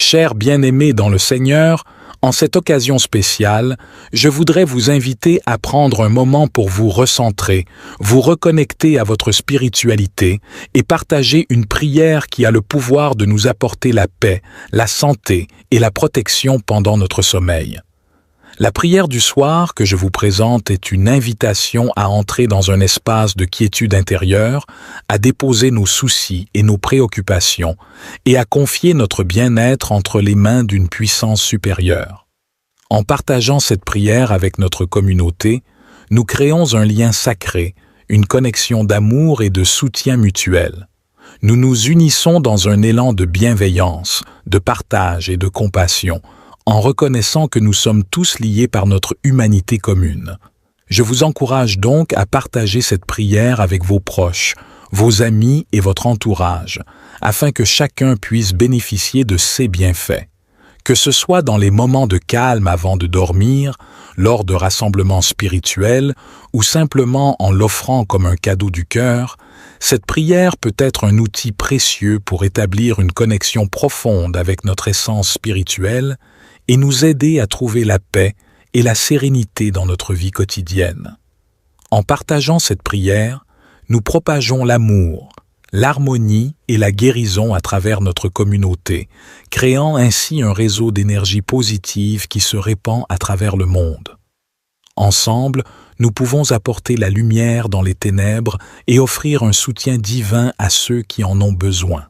Chers bien-aimés dans le Seigneur, en cette occasion spéciale, je voudrais vous inviter à prendre un moment pour vous recentrer, vous reconnecter à votre spiritualité et partager une prière qui a le pouvoir de nous apporter la paix, la santé et la protection pendant notre sommeil. La prière du soir que je vous présente est une invitation à entrer dans un espace de quiétude intérieure, à déposer nos soucis et nos préoccupations et à confier notre bien-être entre les mains d'une puissance supérieure. En partageant cette prière avec notre communauté, nous créons un lien sacré, une connexion d'amour et de soutien mutuel. Nous nous unissons dans un élan de bienveillance, de partage et de compassion, en reconnaissant que nous sommes tous liés par notre humanité commune. Je vous encourage donc à partager cette prière avec vos proches, vos amis et votre entourage, afin que chacun puisse bénéficier de ces bienfaits. Que ce soit dans les moments de calme avant de dormir, lors de rassemblements spirituels ou simplement en l'offrant comme un cadeau du cœur, cette prière peut être un outil précieux pour établir une connexion profonde avec notre essence spirituelle et nous aider à trouver la paix et la sérénité dans notre vie quotidienne. En partageant cette prière, nous propageons l'amour, l'harmonie et la guérison à travers notre communauté, créant ainsi un réseau d'énergie positive qui se répand à travers le monde. Ensemble, nous pouvons apporter la lumière dans les ténèbres et offrir un soutien divin à ceux qui en ont besoin.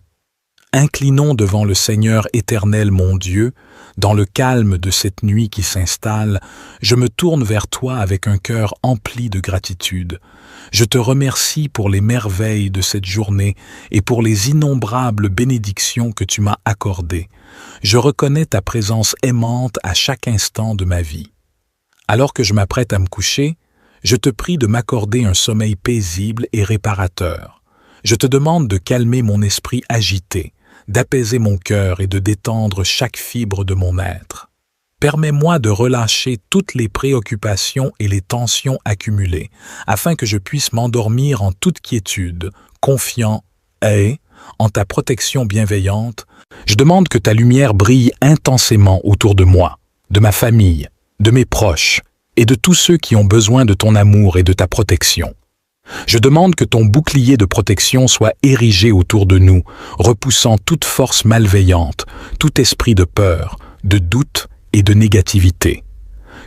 Inclinons devant le Seigneur éternel mon Dieu, dans le calme de cette nuit qui s'installe, je me tourne vers toi avec un cœur empli de gratitude. Je te remercie pour les merveilles de cette journée et pour les innombrables bénédictions que tu m'as accordées. Je reconnais ta présence aimante à chaque instant de ma vie. Alors que je m'apprête à me coucher, je te prie de m'accorder un sommeil paisible et réparateur. Je te demande de calmer mon esprit agité, d'apaiser mon cœur et de détendre chaque fibre de mon être. Permets-moi de relâcher toutes les préoccupations et les tensions accumulées, afin que je puisse m'endormir en toute quiétude, confiant et, en ta protection bienveillante, je demande que ta lumière brille intensément autour de moi, de ma famille, de mes proches et de tous ceux qui ont besoin de ton amour et de ta protection. Je demande que ton bouclier de protection soit érigé autour de nous, repoussant toute force malveillante, tout esprit de peur, de doute et de négativité.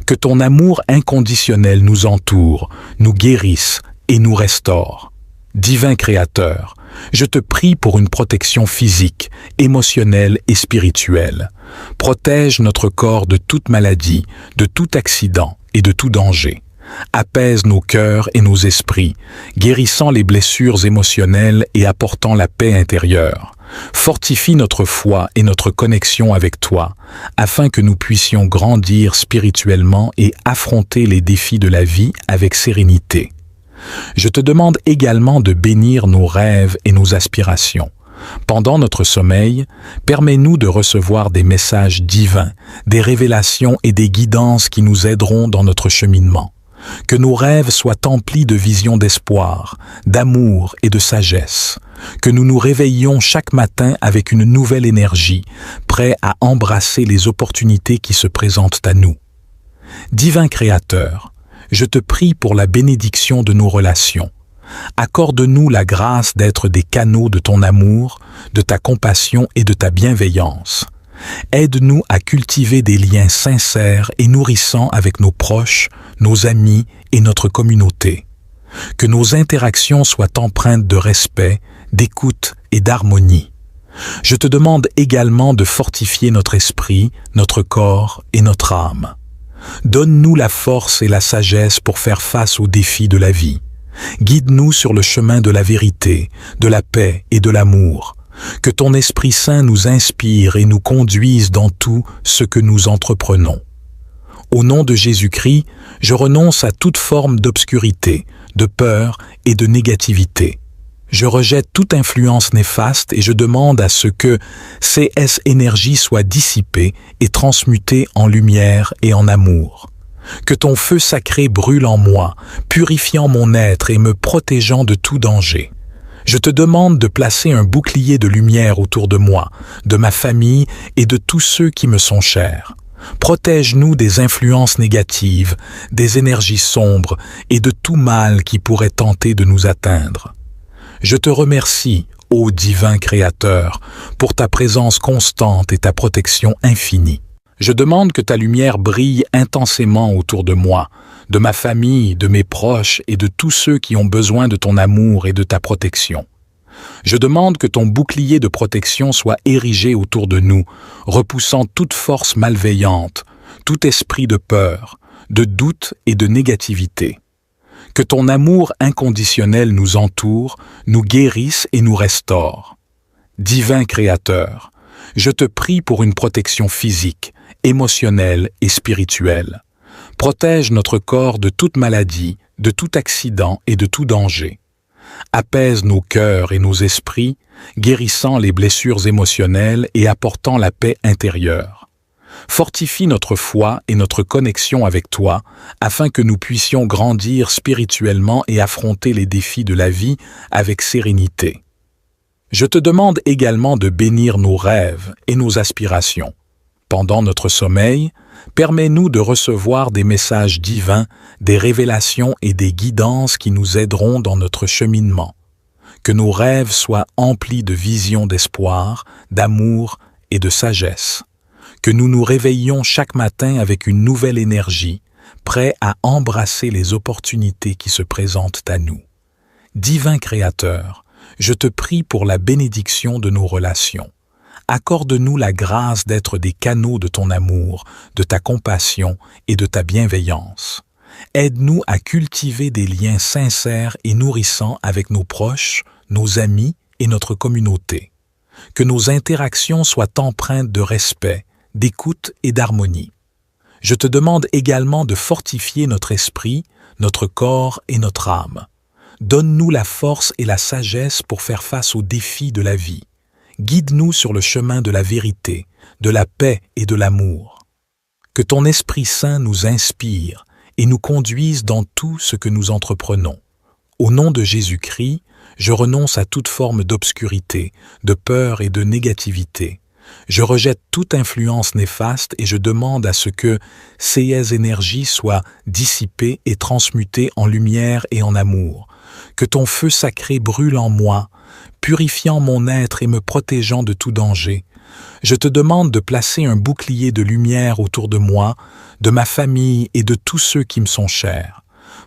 Que ton amour inconditionnel nous entoure, nous guérisse et nous restaure. Divin Créateur, je te prie pour une protection physique, émotionnelle et spirituelle. Protège notre corps de toute maladie, de tout accident et de tout danger. Apaise nos cœurs et nos esprits, guérissant les blessures émotionnelles et apportant la paix intérieure. Fortifie notre foi et notre connexion avec toi, afin que nous puissions grandir spirituellement et affronter les défis de la vie avec sérénité. Je te demande également de bénir nos rêves et nos aspirations. Pendant notre sommeil, permets-nous de recevoir des messages divins, des révélations et des guidances qui nous aideront dans notre cheminement. Que nos rêves soient emplis de visions d'espoir, d'amour et de sagesse. Que nous nous réveillions chaque matin avec une nouvelle énergie, prêts à embrasser les opportunités qui se présentent à nous. Divin Créateur, je te prie pour la bénédiction de nos relations. Accorde-nous la grâce d'être des canaux de ton amour, de ta compassion et de ta bienveillance. Aide-nous à cultiver des liens sincères et nourrissants avec nos proches, nos amis et notre communauté. Que nos interactions soient empreintes de respect, d'écoute et d'harmonie. Je te demande également de fortifier notre esprit, notre corps et notre âme. Donne-nous la force et la sagesse pour faire face aux défis de la vie. Guide-nous sur le chemin de la vérité, de la paix et de l'amour. Que ton Esprit Saint nous inspire et nous conduise dans tout ce que nous entreprenons. Au nom de Jésus-Christ, je renonce à toute forme d'obscurité, de peur et de négativité. Je rejette toute influence néfaste et je demande à ce que CS énergie soit dissipée et transmutée en lumière et en amour. Que ton feu sacré brûle en moi, purifiant mon être et me protégeant de tout danger. Je te demande de placer un bouclier de lumière autour de moi, de ma famille et de tous ceux qui me sont chers. Protège-nous des influences négatives, des énergies sombres et de tout mal qui pourrait tenter de nous atteindre. Je te remercie, ô divin Créateur, pour ta présence constante et ta protection infinie. Je demande que ta lumière brille intensément autour de moi, de ma famille, de mes proches et de tous ceux qui ont besoin de ton amour et de ta protection. Je demande que ton bouclier de protection soit érigé autour de nous, repoussant toute force malveillante, tout esprit de peur, de doute et de négativité. Que ton amour inconditionnel nous entoure, nous guérisse et nous restaure. Divin Créateur, je te prie pour une protection physique, émotionnelle et spirituelle. Protège notre corps de toute maladie, de tout accident et de tout danger. Apaise nos cœurs et nos esprits, guérissant les blessures émotionnelles et apportant la paix intérieure. Fortifie notre foi et notre connexion avec toi, afin que nous puissions grandir spirituellement et affronter les défis de la vie avec sérénité. Je te demande également de bénir nos rêves et nos aspirations. Pendant notre sommeil, permets-nous de recevoir des messages divins, des révélations et des guidances qui nous aideront dans notre cheminement. Que nos rêves soient emplis de visions d'espoir, d'amour et de sagesse. Que nous nous réveillions chaque matin avec une nouvelle énergie, prêts à embrasser les opportunités qui se présentent à nous. Divin Créateur, je te prie pour la bénédiction de nos relations. Accorde-nous la grâce d'être des canaux de ton amour, de ta compassion et de ta bienveillance. Aide-nous à cultiver des liens sincères et nourrissants avec nos proches, nos amis et notre communauté. Que nos interactions soient empreintes de respect, d'écoute et d'harmonie. Je te demande également de fortifier notre esprit, notre corps et notre âme. Donne-nous la force et la sagesse pour faire face aux défis de la vie. Guide-nous sur le chemin de la vérité, de la paix et de l'amour. Que ton Esprit Saint nous inspire et nous conduise dans tout ce que nous entreprenons. Au nom de Jésus-Christ, je renonce à toute forme d'obscurité, de peur et de négativité. Je rejette toute influence néfaste et je demande à ce que ces énergies soient dissipées et transmutées en lumière et en amour. Que ton feu sacré brûle en moi, purifiant mon être et me protégeant de tout danger. Je te demande de placer un bouclier de lumière autour de moi, de ma famille et de tous ceux qui me sont chers.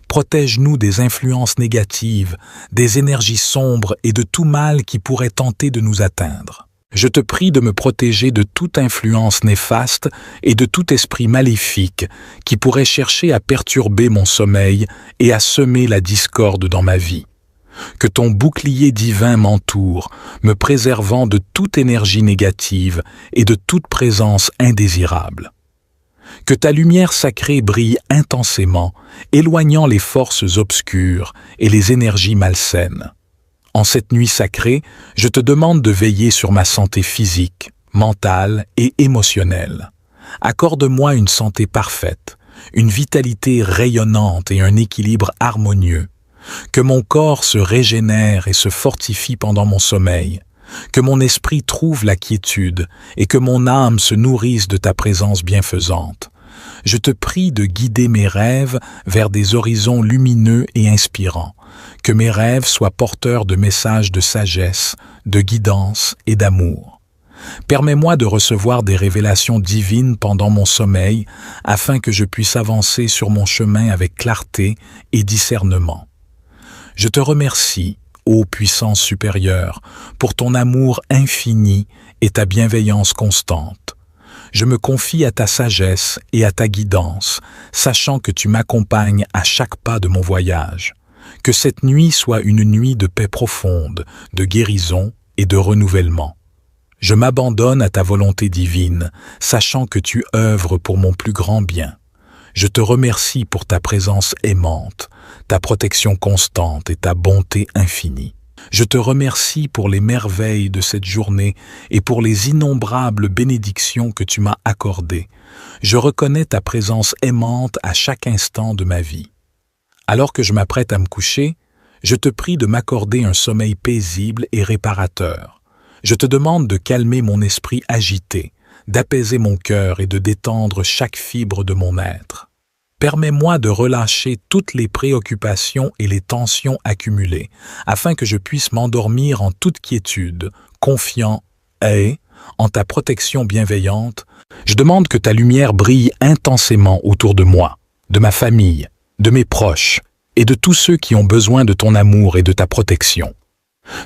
Protège-nous des influences négatives, des énergies sombres et de tout mal qui pourrait tenter de nous atteindre. Je te prie de me protéger de toute influence néfaste et de tout esprit maléfique qui pourrait chercher à perturber mon sommeil et à semer la discorde dans ma vie. Que ton bouclier divin m'entoure, me préservant de toute énergie négative et de toute présence indésirable. Que ta lumière sacrée brille intensément, éloignant les forces obscures et les énergies malsaines. En cette nuit sacrée, je te demande de veiller sur ma santé physique, mentale et émotionnelle. Accorde-moi une santé parfaite, une vitalité rayonnante et un équilibre harmonieux. Que mon corps se régénère et se fortifie pendant mon sommeil, que mon esprit trouve la quiétude et que mon âme se nourrisse de ta présence bienfaisante. Je te prie de guider mes rêves vers des horizons lumineux et inspirants, que mes rêves soient porteurs de messages de sagesse, de guidance et d'amour. Permets-moi de recevoir des révélations divines pendant mon sommeil afin que je puisse avancer sur mon chemin avec clarté et discernement. Je te remercie, ô puissance supérieure, pour ton amour infini et ta bienveillance constante. Je me confie à ta sagesse et à ta guidance, sachant que tu m'accompagnes à chaque pas de mon voyage. Que cette nuit soit une nuit de paix profonde, de guérison et de renouvellement. Je m'abandonne à ta volonté divine, sachant que tu œuvres pour mon plus grand bien. Je te remercie pour ta présence aimante, ta protection constante et ta bonté infinie. Je te remercie pour les merveilles de cette journée et pour les innombrables bénédictions que tu m'as accordées. Je reconnais ta présence aimante à chaque instant de ma vie. Alors que je m'apprête à me coucher, Je te prie de m'accorder un sommeil paisible et réparateur. Je te demande de calmer mon esprit agité, d'apaiser mon cœur et de détendre chaque fibre de mon être. Permets-moi de relâcher toutes les préoccupations et les tensions accumulées, afin que je puisse m'endormir en toute quiétude, confiant et, en ta protection bienveillante, je demande que ta lumière brille intensément autour de moi, de ma famille, de mes proches et de tous ceux qui ont besoin de ton amour et de ta protection.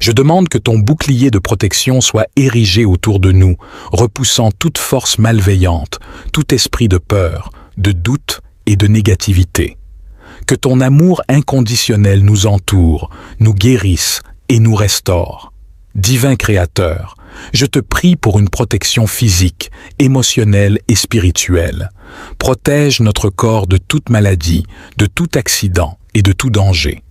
Je demande que ton bouclier de protection soit érigé autour de nous, repoussant toute force malveillante, tout esprit de peur, de doute et de négativité. Que ton amour inconditionnel nous entoure, nous guérisse et nous restaure. Divin Créateur, je te prie pour une protection physique, émotionnelle et spirituelle. Protège notre corps de toute maladie, de tout accident et de tout danger.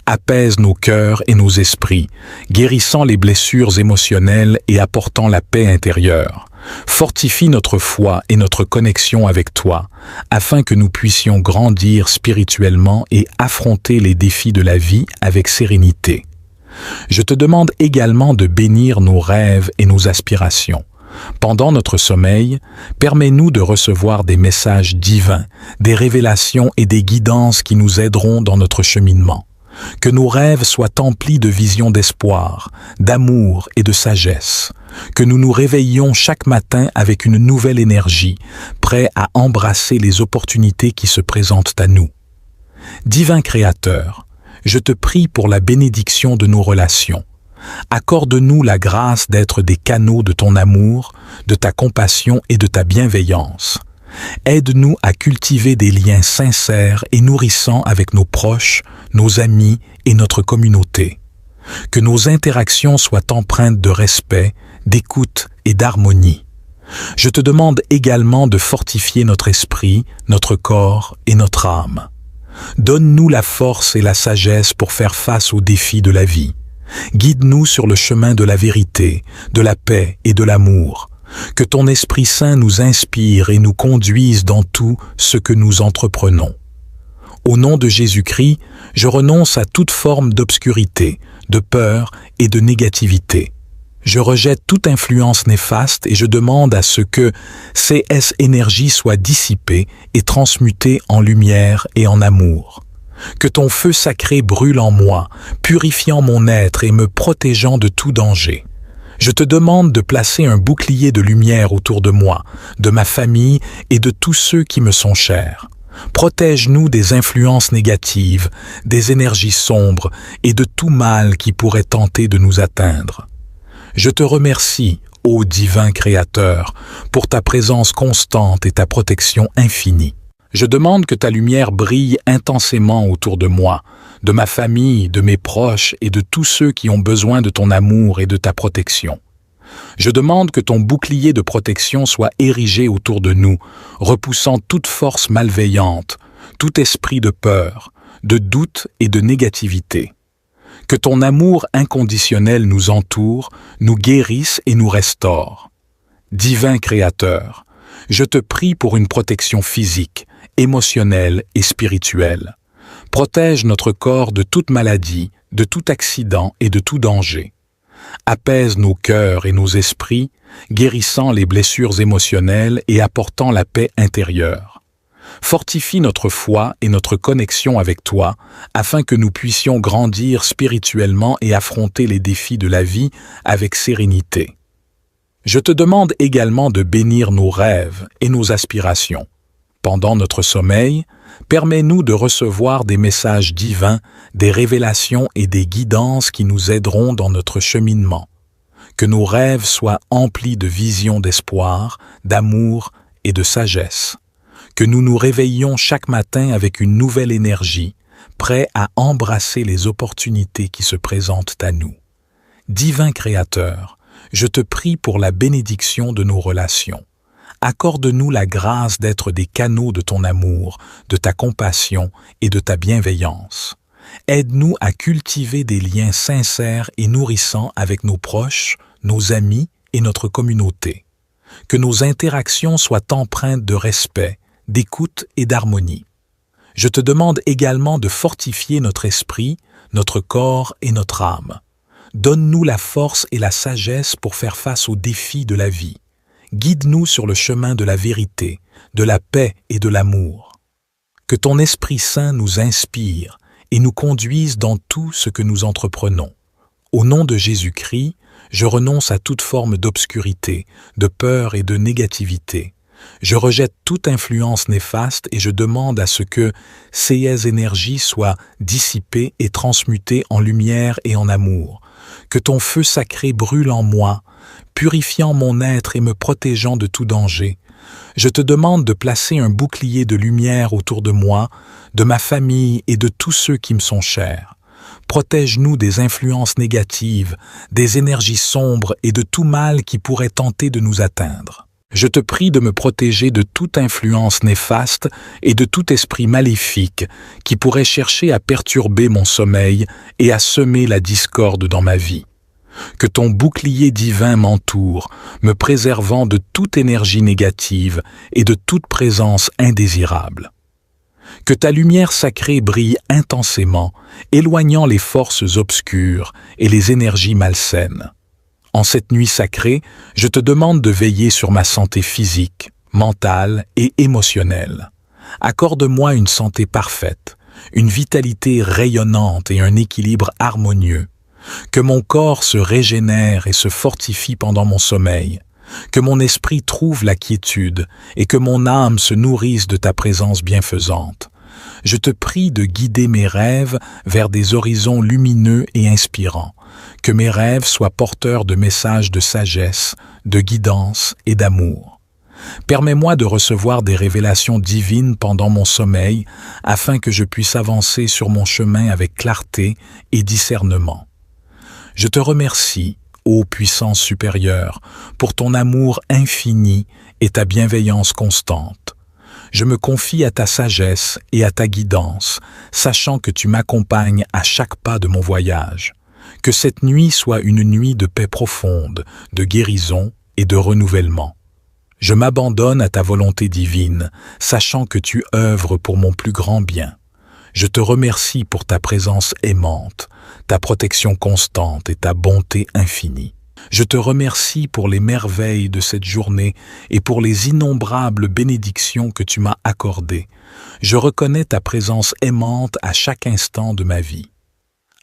Apaise nos cœurs et nos esprits, guérissant les blessures émotionnelles et apportant la paix intérieure. Fortifie notre foi et notre connexion avec toi, afin que nous puissions grandir spirituellement et affronter les défis de la vie avec sérénité. Je te demande également de bénir nos rêves et nos aspirations. Pendant notre sommeil, permets-nous de recevoir des messages divins, des révélations et des guidances qui nous aideront dans notre cheminement. Que nos rêves soient emplis de visions d'espoir, d'amour et de sagesse. Que nous nous réveillions chaque matin avec une nouvelle énergie, prêts à embrasser les opportunités qui se présentent à nous. Divin Créateur, je te prie pour la bénédiction de nos relations. Accorde-nous la grâce d'être des canaux de ton amour, de ta compassion et de ta bienveillance. Aide-nous à cultiver des liens sincères et nourrissants avec nos proches, nos amis et notre communauté. Que nos interactions soient empreintes de respect, d'écoute et d'harmonie. Je te demande également de fortifier notre esprit, notre corps et notre âme. Donne-nous la force et la sagesse pour faire face aux défis de la vie. Guide-nous sur le chemin de la vérité, de la paix et de l'amour. Que ton Esprit Saint nous inspire et nous conduise dans tout ce que nous entreprenons. Au nom de Jésus-Christ, je renonce à toute forme d'obscurité, de peur et de négativité. Je rejette toute influence néfaste et je demande à ce que CS énergie soit dissipée et transmutée en lumière et en amour. Que ton feu sacré brûle en moi, purifiant mon être et me protégeant de tout danger. Je te demande de placer un bouclier de lumière autour de moi, de ma famille et de tous ceux qui me sont chers. Protège-nous des influences négatives, des énergies sombres et de tout mal qui pourrait tenter de nous atteindre. Je te remercie, ô divin Créateur, pour ta présence constante et ta protection infinie. Je demande que ta lumière brille intensément autour de moi, de ma famille, de mes proches et de tous ceux qui ont besoin de ton amour et de ta protection. Je demande que ton bouclier de protection soit érigé autour de nous, repoussant toute force malveillante, tout esprit de peur, de doute et de négativité. Que ton amour inconditionnel nous entoure, nous guérisse et nous restaure. Divin Créateur, je te prie pour une protection physique, émotionnelle et spirituelle. Protège notre corps de toute maladie, de tout accident et de tout danger. Apaise nos cœurs et nos esprits, guérissant les blessures émotionnelles et apportant la paix intérieure. Fortifie notre foi et notre connexion avec toi, afin que nous puissions grandir spirituellement et affronter les défis de la vie avec sérénité. Je te demande également de bénir nos rêves et nos aspirations. Pendant notre sommeil, permets-nous de recevoir des messages divins, des révélations et des guidances qui nous aideront dans notre cheminement. Que nos rêves soient emplis de visions d'espoir, d'amour et de sagesse. Que nous nous réveillions chaque matin avec une nouvelle énergie, prêts à embrasser les opportunités qui se présentent à nous. Divin Créateur, je te prie pour la bénédiction de nos relations. Accorde-nous la grâce d'être des canaux de ton amour, de ta compassion et de ta bienveillance. Aide-nous à cultiver des liens sincères et nourrissants avec nos proches, nos amis et notre communauté. Que nos interactions soient empreintes de respect, d'écoute et d'harmonie. Je te demande également de fortifier notre esprit, notre corps et notre âme. Donne-nous la force et la sagesse pour faire face aux défis de la vie. Guide-nous sur le chemin de la vérité, de la paix et de l'amour. Que ton Esprit Saint nous inspire et nous conduise dans tout ce que nous entreprenons. Au nom de Jésus-Christ, je renonce à toute forme d'obscurité, de peur et de négativité. Je rejette toute influence néfaste et je demande à ce que ces énergies soient dissipées et transmutées en lumière et en amour. Que ton feu sacré brûle en moi, purifiant mon être et me protégeant de tout danger. Je te demande de placer un bouclier de lumière autour de moi, de ma famille et de tous ceux qui me sont chers. Protège-nous des influences négatives, des énergies sombres et de tout mal qui pourrait tenter de nous atteindre. Je te prie de me protéger de toute influence néfaste et de tout esprit maléfique qui pourrait chercher à perturber mon sommeil et à semer la discorde dans ma vie. Que ton bouclier divin m'entoure, me préservant de toute énergie négative et de toute présence indésirable. Que ta lumière sacrée brille intensément, éloignant les forces obscures et les énergies malsaines. En cette nuit sacrée, je te demande de veiller sur ma santé physique, mentale et émotionnelle. Accorde-moi une santé parfaite, une vitalité rayonnante et un équilibre harmonieux. Que mon corps se régénère et se fortifie pendant mon sommeil. Que mon esprit trouve la quiétude et que mon âme se nourrisse de ta présence bienfaisante. Je te prie de guider mes rêves vers des horizons lumineux et inspirants. Que mes rêves soient porteurs de messages de sagesse, de guidance et d'amour. Permets-moi de recevoir des révélations divines pendant mon sommeil afin que je puisse avancer sur mon chemin avec clarté et discernement. Je te remercie, ô puissance supérieure, pour ton amour infini et ta bienveillance constante. Je me confie à ta sagesse et à ta guidance, sachant que tu m'accompagnes à chaque pas de mon voyage. Que cette nuit soit une nuit de paix profonde, de guérison et de renouvellement. Je m'abandonne à ta volonté divine, sachant que tu œuvres pour mon plus grand bien. Je te remercie pour ta présence aimante, ta protection constante et ta bonté infinie. Je te remercie pour les merveilles de cette journée et pour les innombrables bénédictions que tu m'as accordées. Je reconnais ta présence aimante à chaque instant de ma vie.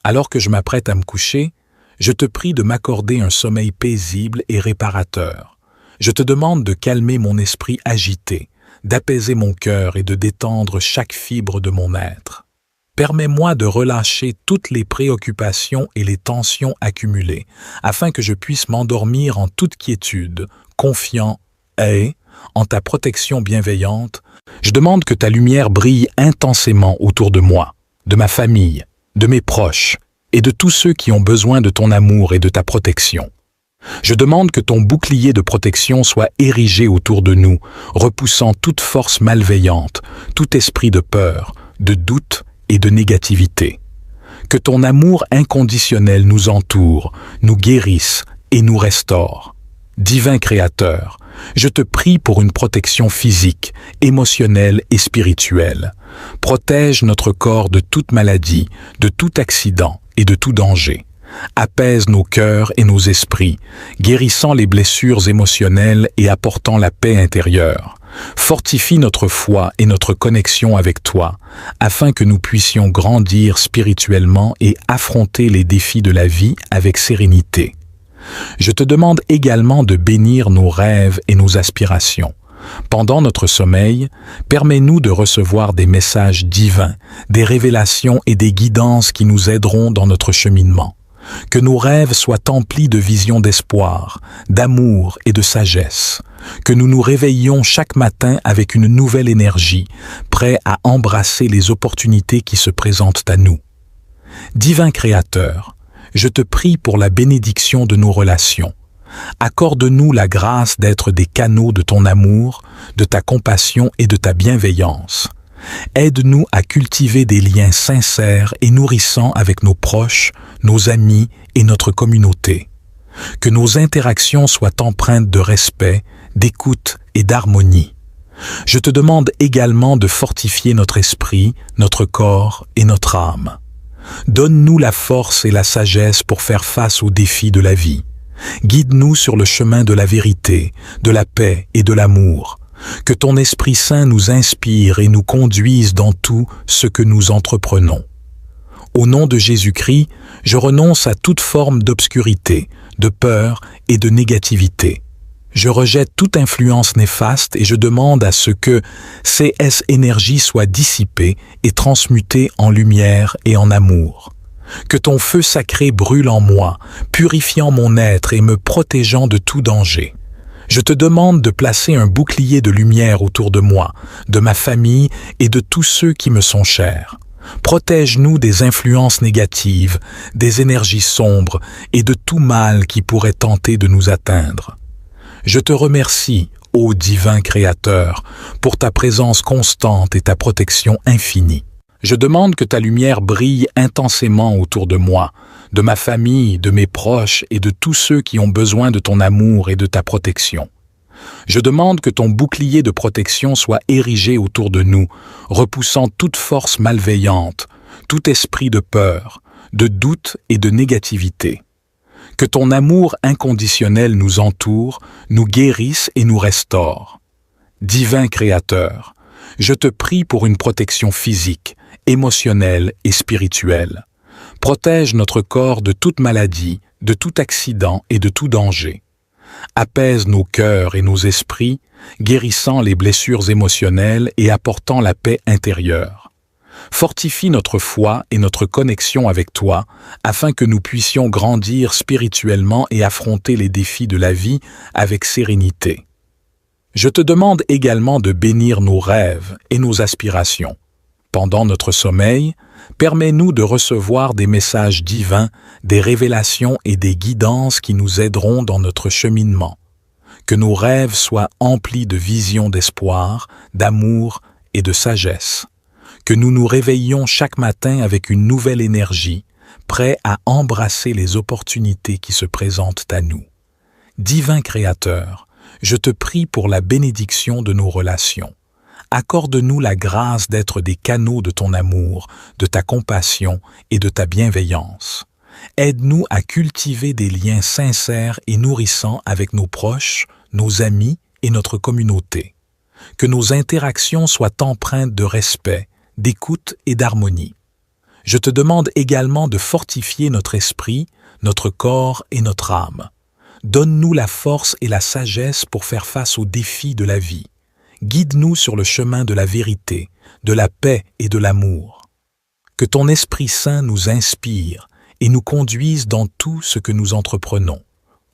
Alors que je m'apprête à me coucher, je te prie de m'accorder un sommeil paisible et réparateur. Je te demande de calmer mon esprit agité, d'apaiser mon cœur et de détendre chaque fibre de mon être. Permets-moi de relâcher toutes les préoccupations et les tensions accumulées, afin que je puisse m'endormir en toute quiétude, confiant et, en ta protection bienveillante, je demande que ta lumière brille intensément autour de moi, de ma famille, de mes proches et de tous ceux qui ont besoin de ton amour et de ta protection. Je demande que ton bouclier de protection soit érigé autour de nous, repoussant toute force malveillante, tout esprit de peur, de doute et de négativité. Que ton amour inconditionnel nous entoure, nous guérisse et nous restaure. Divin Créateur, je te prie pour une protection physique, émotionnelle et spirituelle. Protège notre corps de toute maladie, de tout accident et de tout danger. Apaise nos cœurs et nos esprits, guérissant les blessures émotionnelles et apportant la paix intérieure. Fortifie notre foi et notre connexion avec toi, afin que nous puissions grandir spirituellement et affronter les défis de la vie avec sérénité. Je te demande également de bénir nos rêves et nos aspirations. Pendant notre sommeil, permets-nous de recevoir des messages divins, des révélations et des guidances qui nous aideront dans notre cheminement. Que nos rêves soient emplis de visions d'espoir, d'amour et de sagesse. Que nous nous réveillions chaque matin avec une nouvelle énergie, prêts à embrasser les opportunités qui se présentent à nous. Divin Créateur, je te prie pour la bénédiction de nos relations. Accorde-nous la grâce d'être des canaux de ton amour, de ta compassion et de ta bienveillance. Aide-nous à cultiver des liens sincères et nourrissants avec nos proches, nos amis et notre communauté. Que nos interactions soient empreintes de respect, d'écoute et d'harmonie. Je te demande également de fortifier notre esprit, notre corps et notre âme. Donne-nous la force et la sagesse pour faire face aux défis de la vie. Guide-nous sur le chemin de la vérité, de la paix et de l'amour. Que ton Esprit Saint nous inspire et nous conduise dans tout ce que nous entreprenons. Au nom de Jésus-Christ, je renonce à toute forme d'obscurité, de peur et de négativité. Je rejette toute influence néfaste et je demande à ce que CS énergie soit dissipée et transmutée en lumière et en amour. Que ton feu sacré brûle en moi, purifiant mon être et me protégeant de tout danger. Je te demande de placer un bouclier de lumière autour de moi, de ma famille et de tous ceux qui me sont chers. Protège-nous des influences négatives, des énergies sombres et de tout mal qui pourrait tenter de nous atteindre. Je te remercie, ô divin Créateur, pour ta présence constante et ta protection infinie. Je demande que ta lumière brille intensément autour de moi, de ma famille, de mes proches et de tous ceux qui ont besoin de ton amour et de ta protection. Je demande que ton bouclier de protection soit érigé autour de nous, repoussant toute force malveillante, tout esprit de peur, de doute et de négativité. Que ton amour inconditionnel nous entoure, nous guérisse et nous restaure. Divin Créateur, je te prie pour une protection physique, émotionnelle et spirituelle. Protège notre corps de toute maladie, de tout accident et de tout danger. Apaise nos cœurs et nos esprits, guérissant les blessures émotionnelles et apportant la paix intérieure. Fortifie notre foi et notre connexion avec toi, afin que nous puissions grandir spirituellement et affronter les défis de la vie avec sérénité. Je te demande également de bénir nos rêves et nos aspirations. Pendant notre sommeil, permets-nous de recevoir des messages divins, des révélations et des guidances qui nous aideront dans notre cheminement. Que nos rêves soient emplis de visions d'espoir, d'amour et de sagesse. Que nous nous réveillions chaque matin avec une nouvelle énergie, prêts à embrasser les opportunités qui se présentent à nous. Divin Créateur, je te prie pour la bénédiction de nos relations. Accorde-nous la grâce d'être des canaux de ton amour, de ta compassion et de ta bienveillance. Aide-nous à cultiver des liens sincères et nourrissants avec nos proches, nos amis et notre communauté. Que nos interactions soient empreintes de respect, d'écoute et d'harmonie. Je te demande également de fortifier notre esprit, notre corps et notre âme. Donne-nous la force et la sagesse pour faire face aux défis de la vie. Guide-nous sur le chemin de la vérité, de la paix et de l'amour. Que ton Esprit Saint nous inspire et nous conduise dans tout ce que nous entreprenons.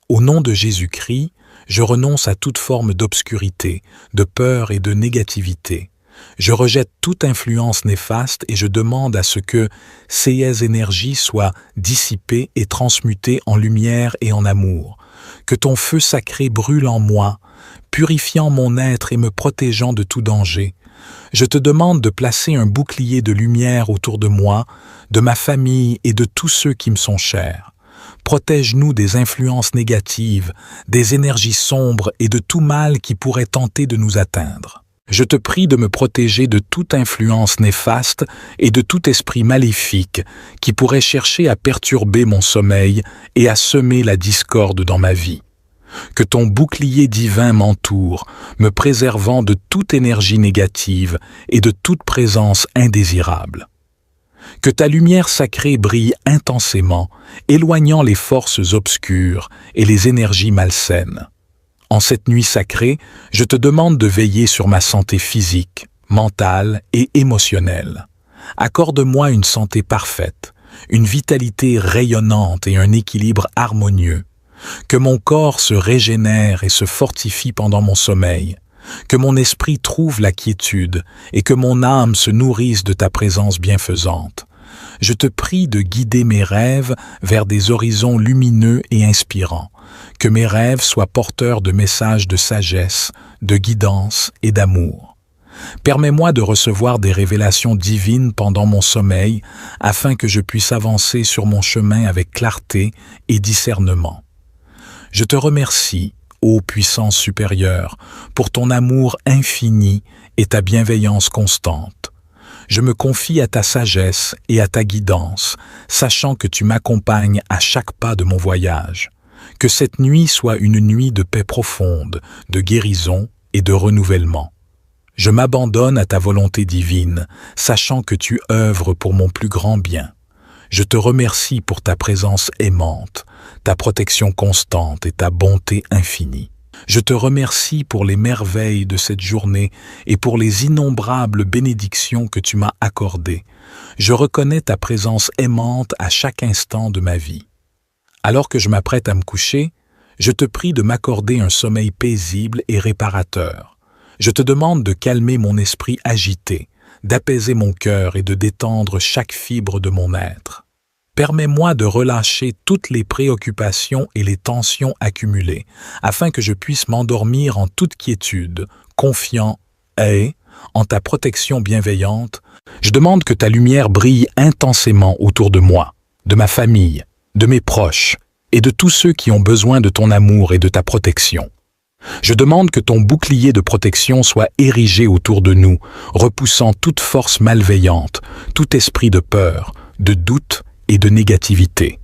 Au nom de Jésus-Christ, je renonce à toute forme d'obscurité, de peur et de négativité. Je rejette toute influence néfaste et je demande à ce que ces énergies soient dissipées et transmutées en lumière et en amour. Que ton feu sacré brûle en moi, purifiant mon être et me protégeant de tout danger. Je te demande de placer un bouclier de lumière autour de moi, de ma famille et de tous ceux qui me sont chers. Protège-nous des influences négatives, des énergies sombres et de tout mal qui pourrait tenter de nous atteindre. Je te prie de me protéger de toute influence néfaste et de tout esprit maléfique qui pourrait chercher à perturber mon sommeil et à semer la discorde dans ma vie. Que ton bouclier divin m'entoure, me préservant de toute énergie négative et de toute présence indésirable. Que ta lumière sacrée brille intensément, éloignant les forces obscures et les énergies malsaines. En cette nuit sacrée, je te demande de veiller sur ma santé physique, mentale et émotionnelle. Accorde-moi une santé parfaite, une vitalité rayonnante et un équilibre harmonieux. Que mon corps se régénère et se fortifie pendant mon sommeil, que mon esprit trouve la quiétude et que mon âme se nourrisse de ta présence bienfaisante. Je te prie de guider mes rêves vers des horizons lumineux et inspirants, que mes rêves soient porteurs de messages de sagesse, de guidance et d'amour. Permets-moi de recevoir des révélations divines pendant mon sommeil afin que je puisse avancer sur mon chemin avec clarté et discernement. Je te remercie, ô puissance supérieure, pour ton amour infini et ta bienveillance constante. Je me confie à ta sagesse et à ta guidance, sachant que tu m'accompagnes à chaque pas de mon voyage. Que cette nuit soit une nuit de paix profonde, de guérison et de renouvellement. Je m'abandonne à ta volonté divine, sachant que tu œuvres pour mon plus grand bien. Je te remercie pour ta présence aimante, ta protection constante et ta bonté infinie. Je te remercie pour les merveilles de cette journée et pour les innombrables bénédictions que tu m'as accordées. Je reconnais ta présence aimante à chaque instant de ma vie. Alors que je m'apprête à me coucher, je te prie de m'accorder un sommeil paisible et réparateur. Je te demande de calmer mon esprit agité, d'apaiser mon cœur et de détendre chaque fibre de mon être. Permets-moi de relâcher toutes les préoccupations et les tensions accumulées, afin que je puisse m'endormir en toute quiétude, confiant et, en ta protection bienveillante. Je demande que ta lumière brille intensément autour de moi, de ma famille, de mes proches et de tous ceux qui ont besoin de ton amour et de ta protection. Je demande que ton bouclier de protection soit érigé autour de nous, repoussant toute force malveillante, tout esprit de peur, de doute et de négativité.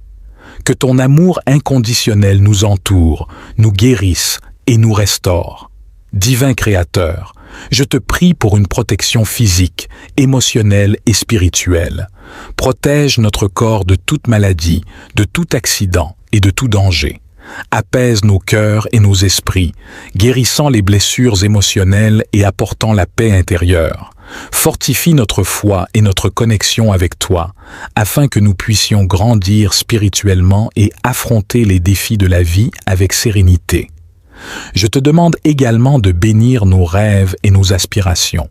Que ton amour inconditionnel nous entoure, nous guérisse et nous restaure. Divin Créateur, je te prie pour une protection physique, émotionnelle et spirituelle. Protège notre corps de toute maladie, de tout accident et de tout danger. Apaise nos cœurs et nos esprits, guérissant les blessures émotionnelles et apportant la paix intérieure. Fortifie notre foi et notre connexion avec toi, afin que nous puissions grandir spirituellement et affronter les défis de la vie avec sérénité. Je te demande également de bénir nos rêves et nos aspirations.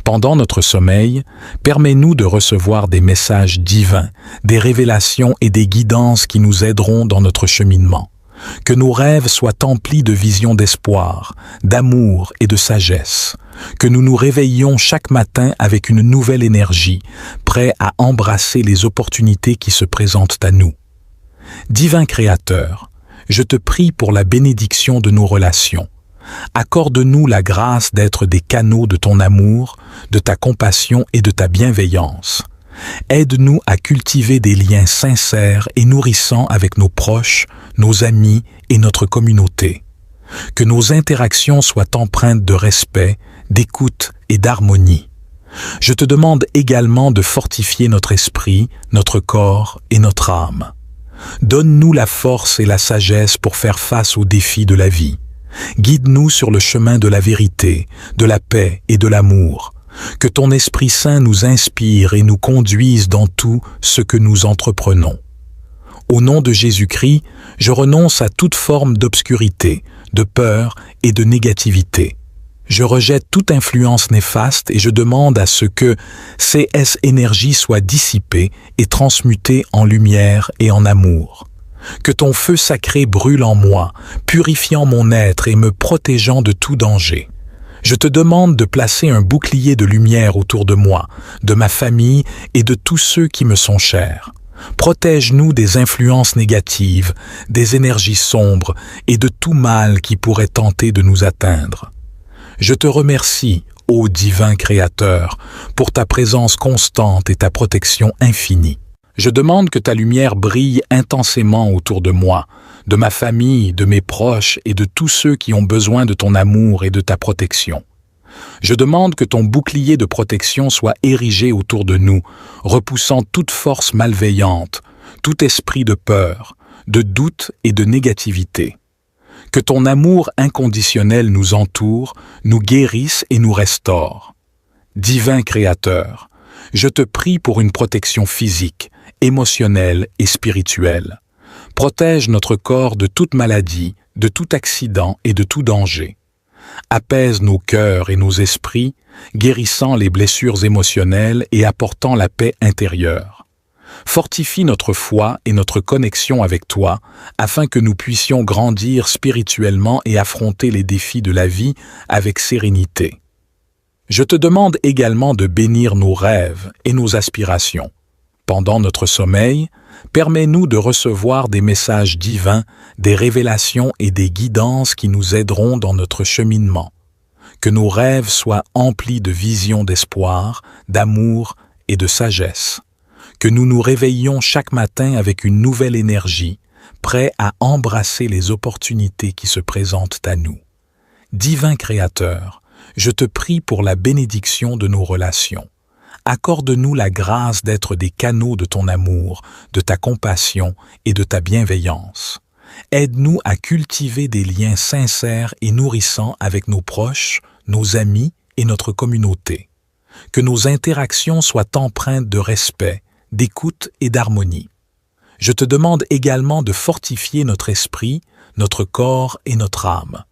Pendant notre sommeil, permets-nous de recevoir des messages divins, des révélations et des guidances qui nous aideront dans notre cheminement. Que nos rêves soient emplis de visions d'espoir, d'amour et de sagesse. Que nous nous réveillions chaque matin avec une nouvelle énergie, prêts à embrasser les opportunités qui se présentent à nous. Divin Créateur, je te prie pour la bénédiction de nos relations. Accorde-nous la grâce d'être des canaux de ton amour, de ta compassion et de ta bienveillance. Aide-nous à cultiver des liens sincères et nourrissants avec nos proches, nos amis et notre communauté. Que nos interactions soient empreintes de respect, d'écoute et d'harmonie. Je te demande également de fortifier notre esprit, notre corps et notre âme. Donne-nous la force et la sagesse pour faire face aux défis de la vie. Guide-nous sur le chemin de la vérité, de la paix et de l'amour. Que ton Esprit Saint nous inspire et nous conduise dans tout ce que nous entreprenons. Au nom de Jésus-Christ, je renonce à toute forme d'obscurité, de peur et de négativité. Je rejette toute influence néfaste et je demande à ce que CS énergie soit dissipée et transmutée en lumière et en amour. Que ton feu sacré brûle en moi, purifiant mon être et me protégeant de tout danger. Je te demande de placer un bouclier de lumière autour de moi, de ma famille et de tous ceux qui me sont chers. Protège-nous des influences négatives, des énergies sombres et de tout mal qui pourrait tenter de nous atteindre. Je te remercie, ô divin Créateur, pour ta présence constante et ta protection infinie. Je demande que ta lumière brille intensément autour de moi, de ma famille, de mes proches et de tous ceux qui ont besoin de ton amour et de ta protection. Je demande que ton bouclier de protection soit érigé autour de nous, repoussant toute force malveillante, tout esprit de peur, de doute et de négativité. Que ton amour inconditionnel nous entoure, nous guérisse et nous restaure. Divin Créateur, je te prie pour une protection physique, émotionnelle et spirituelle. Protège notre corps de toute maladie, de tout accident et de tout danger. Apaise nos cœurs et nos esprits, guérissant les blessures émotionnelles et apportant la paix intérieure. Fortifie notre foi et notre connexion avec toi, afin que nous puissions grandir spirituellement et affronter les défis de la vie avec sérénité. Je te demande également de bénir nos rêves et nos aspirations. Pendant notre sommeil, Permets-nous de recevoir des messages divins, des révélations et des guidances qui nous aideront dans notre cheminement. Que nos rêves soient emplis de visions d'espoir, d'amour et de sagesse. Que nous nous réveillions chaque matin avec une nouvelle énergie, prêts à embrasser les opportunités qui se présentent à nous. Divin Créateur, je te prie pour la bénédiction de nos relations. Accorde-nous la grâce d'être des canaux de ton amour, de ta compassion et de ta bienveillance. Aide-nous à cultiver des liens sincères et nourrissants avec nos proches, nos amis et notre communauté. Que nos interactions soient empreintes de respect, d'écoute et d'harmonie. Je te demande également de fortifier notre esprit, notre corps et notre âme.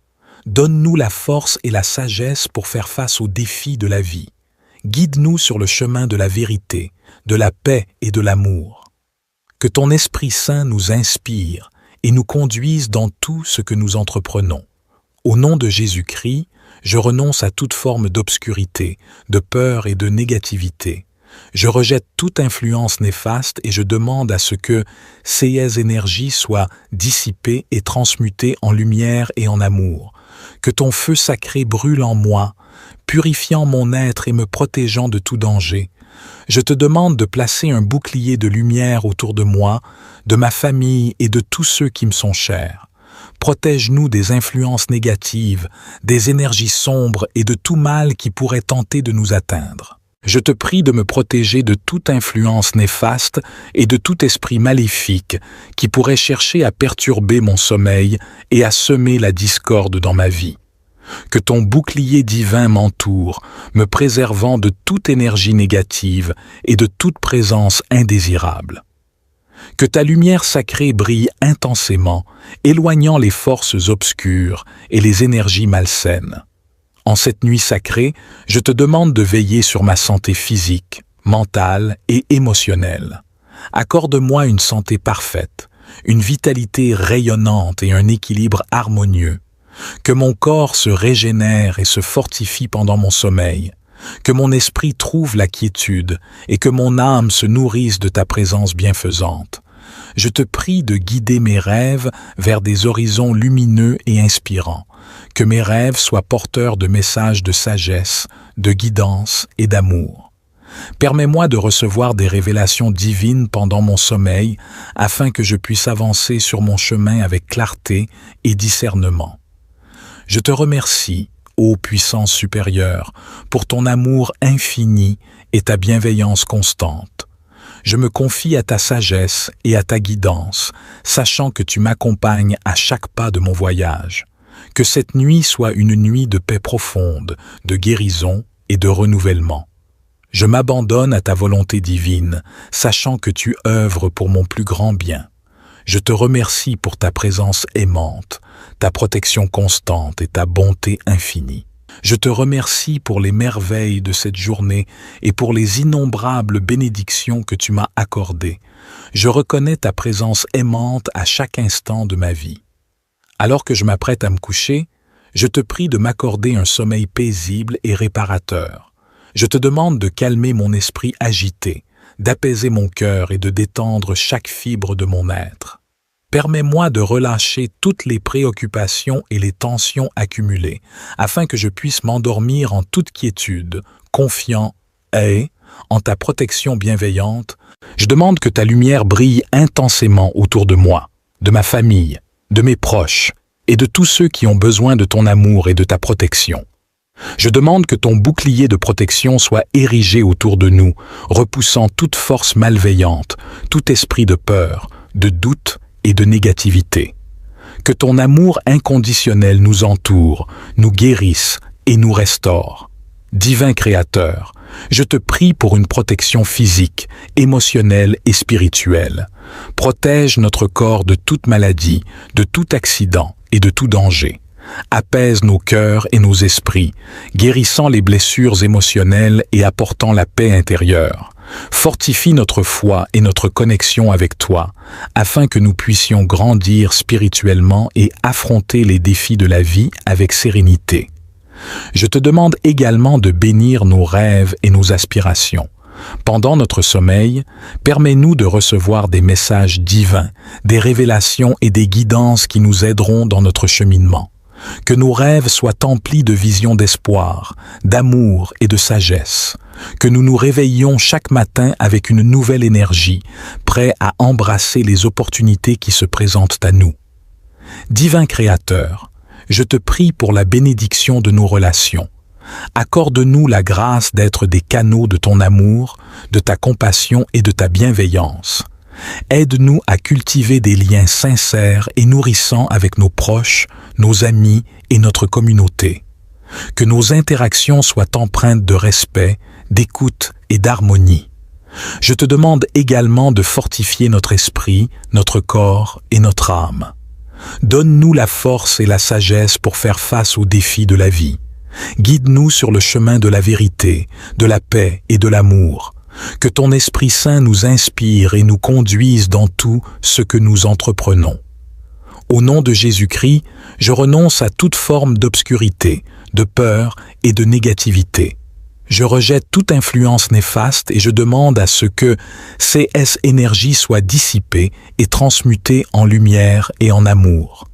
Donne-nous la force et la sagesse pour faire face aux défis de la vie. Guide-nous sur le chemin de la vérité, de la paix et de l'amour. Que ton Esprit Saint nous inspire et nous conduise dans tout ce que nous entreprenons. Au nom de Jésus-Christ, je renonce à toute forme d'obscurité, de peur et de négativité. Je rejette toute influence néfaste et je demande à ce que ces énergies soient dissipées et transmutées en lumière et en amour. Que ton feu sacré brûle en moi, purifiant mon être et me protégeant de tout danger. Je te demande de placer un bouclier de lumière autour de moi, de ma famille et de tous ceux qui me sont chers. Protège-nous des influences négatives, des énergies sombres et de tout mal qui pourrait tenter de nous atteindre. Je te prie de me protéger de toute influence néfaste et de tout esprit maléfique qui pourrait chercher à perturber mon sommeil et à semer la discorde dans ma vie. Que ton bouclier divin m'entoure, me préservant de toute énergie négative et de toute présence indésirable. Que ta lumière sacrée brille intensément, éloignant les forces obscures et les énergies malsaines. En cette nuit sacrée, je te demande de veiller sur ma santé physique, mentale et émotionnelle. Accorde-moi une santé parfaite, une vitalité rayonnante et un équilibre harmonieux. Que mon corps se régénère et se fortifie pendant mon sommeil. Que mon esprit trouve la quiétude et que mon âme se nourrisse de ta présence bienfaisante. Je te prie de guider mes rêves vers des horizons lumineux et inspirants. Que mes rêves soient porteurs de messages de sagesse, de guidance et d'amour. Permets-moi de recevoir des révélations divines pendant mon sommeil afin que je puisse avancer sur mon chemin avec clarté et discernement. Je te remercie, ô puissance supérieure, pour ton amour infini et ta bienveillance constante. Je me confie à ta sagesse et à ta guidance, sachant que tu m'accompagnes à chaque pas de mon voyage. Que cette nuit soit une nuit de paix profonde, de guérison et de renouvellement. Je m'abandonne à ta volonté divine, sachant que tu œuvres pour mon plus grand bien. Je te remercie pour ta présence aimante, ta protection constante et ta bonté infinie. Je te remercie pour les merveilles de cette journée et pour les innombrables bénédictions que tu m'as accordées. Je reconnais ta présence aimante à chaque instant de ma vie. Alors que je m'apprête à me coucher, je te prie de m'accorder un sommeil paisible et réparateur. Je te demande de calmer mon esprit agité, d'apaiser mon cœur et de détendre chaque fibre de mon être. Permets-moi de relâcher toutes les préoccupations et les tensions accumulées, afin que je puisse m'endormir en toute quiétude, confiant et, en ta protection bienveillante, je demande que ta lumière brille intensément autour de moi, de ma famille, de mes proches et de tous ceux qui ont besoin de ton amour et de ta protection. Je demande que ton bouclier de protection soit érigé autour de nous, repoussant toute force malveillante, tout esprit de peur, de doute et de négativité. Que ton amour inconditionnel nous entoure, nous guérisse et nous restaure. Divin Créateur, je te prie pour une protection physique, émotionnelle et spirituelle. Protège notre corps de toute maladie, de tout accident et de tout danger. Apaise nos cœurs et nos esprits, guérissant les blessures émotionnelles et apportant la paix intérieure. Fortifie notre foi et notre connexion avec toi, afin que nous puissions grandir spirituellement et affronter les défis de la vie avec sérénité. Je te demande également de bénir nos rêves et nos aspirations. Pendant notre sommeil, permets-nous de recevoir des messages divins, des révélations et des guidances qui nous aideront dans notre cheminement. Que nos rêves soient emplis de visions d'espoir, d'amour et de sagesse. Que nous nous réveillions chaque matin avec une nouvelle énergie, prêts à embrasser les opportunités qui se présentent à nous. Divin Créateur, je te prie pour la bénédiction de nos relations. Accorde-nous la grâce d'être des canaux de ton amour, de ta compassion et de ta bienveillance. Aide-nous à cultiver des liens sincères et nourrissants avec nos proches, nos amis et notre communauté. Que nos interactions soient empreintes de respect, d'écoute et d'harmonie. Je te demande également de fortifier notre esprit, notre corps et notre âme. Donne-nous la force et la sagesse pour faire face aux défis de la vie. Guide-nous sur le chemin de la vérité, de la paix et de l'amour. Que ton Esprit Saint nous inspire et nous conduise dans tout ce que nous entreprenons. Au nom de Jésus-Christ, je renonce à toute forme d'obscurité, de peur et de négativité. Je rejette toute influence néfaste et je demande à ce que CS énergie soit dissipée et transmutée en lumière et en amour.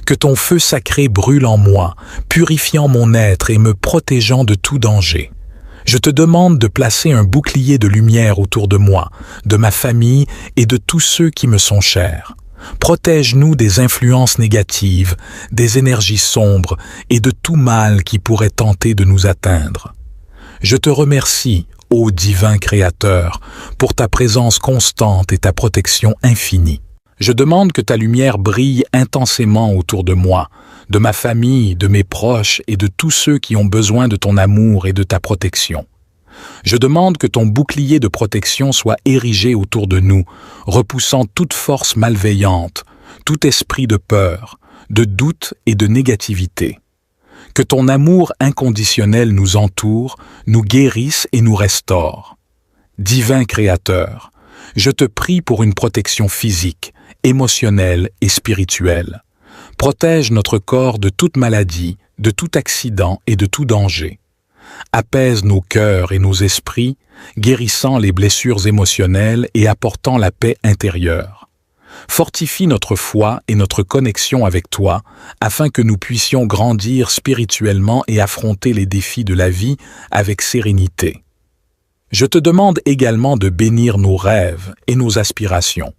Que ton feu sacré brûle en moi, purifiant mon être et me protégeant de tout danger. Je te demande de placer un bouclier de lumière autour de moi, de ma famille et de tous ceux qui me sont chers. Protège-nous des influences négatives, des énergies sombres et de tout mal qui pourrait tenter de nous atteindre. Je te remercie, ô divin Créateur, pour ta présence constante et ta protection infinie. Je demande que ta lumière brille intensément autour de moi, de ma famille, de mes proches et de tous ceux qui ont besoin de ton amour et de ta protection. Je demande que ton bouclier de protection soit érigé autour de nous, repoussant toute force malveillante, tout esprit de peur, de doute et de négativité. Que ton amour inconditionnel nous entoure, nous guérisse et nous restaure. Divin Créateur, je te prie pour une protection physique, émotionnelle et spirituelle. Protège notre corps de toute maladie, de tout accident et de tout danger. Apaise nos cœurs et nos esprits, guérissant les blessures émotionnelles et apportant la paix intérieure. Fortifie notre foi et notre connexion avec toi, afin que nous puissions grandir spirituellement et affronter les défis de la vie avec sérénité. Je te demande également de bénir nos rêves et nos aspirations.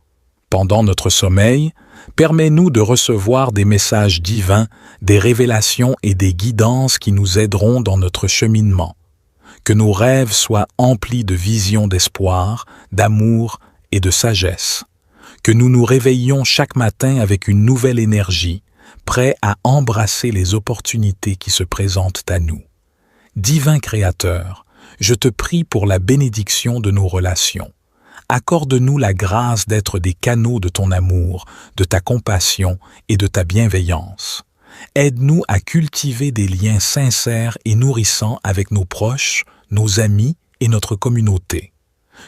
Pendant notre sommeil, permets-nous de recevoir des messages divins, des révélations et des guidances qui nous aideront dans notre cheminement. Que nos rêves soient emplis de visions d'espoir, d'amour et de sagesse. Que nous nous réveillions chaque matin avec une nouvelle énergie, prêts à embrasser les opportunités qui se présentent à nous. Divin Créateur, je te prie pour la bénédiction de nos relations. Accorde-nous la grâce d'être des canaux de ton amour, de ta compassion et de ta bienveillance. Aide-nous à cultiver des liens sincères et nourrissants avec nos proches, nos amis et notre communauté.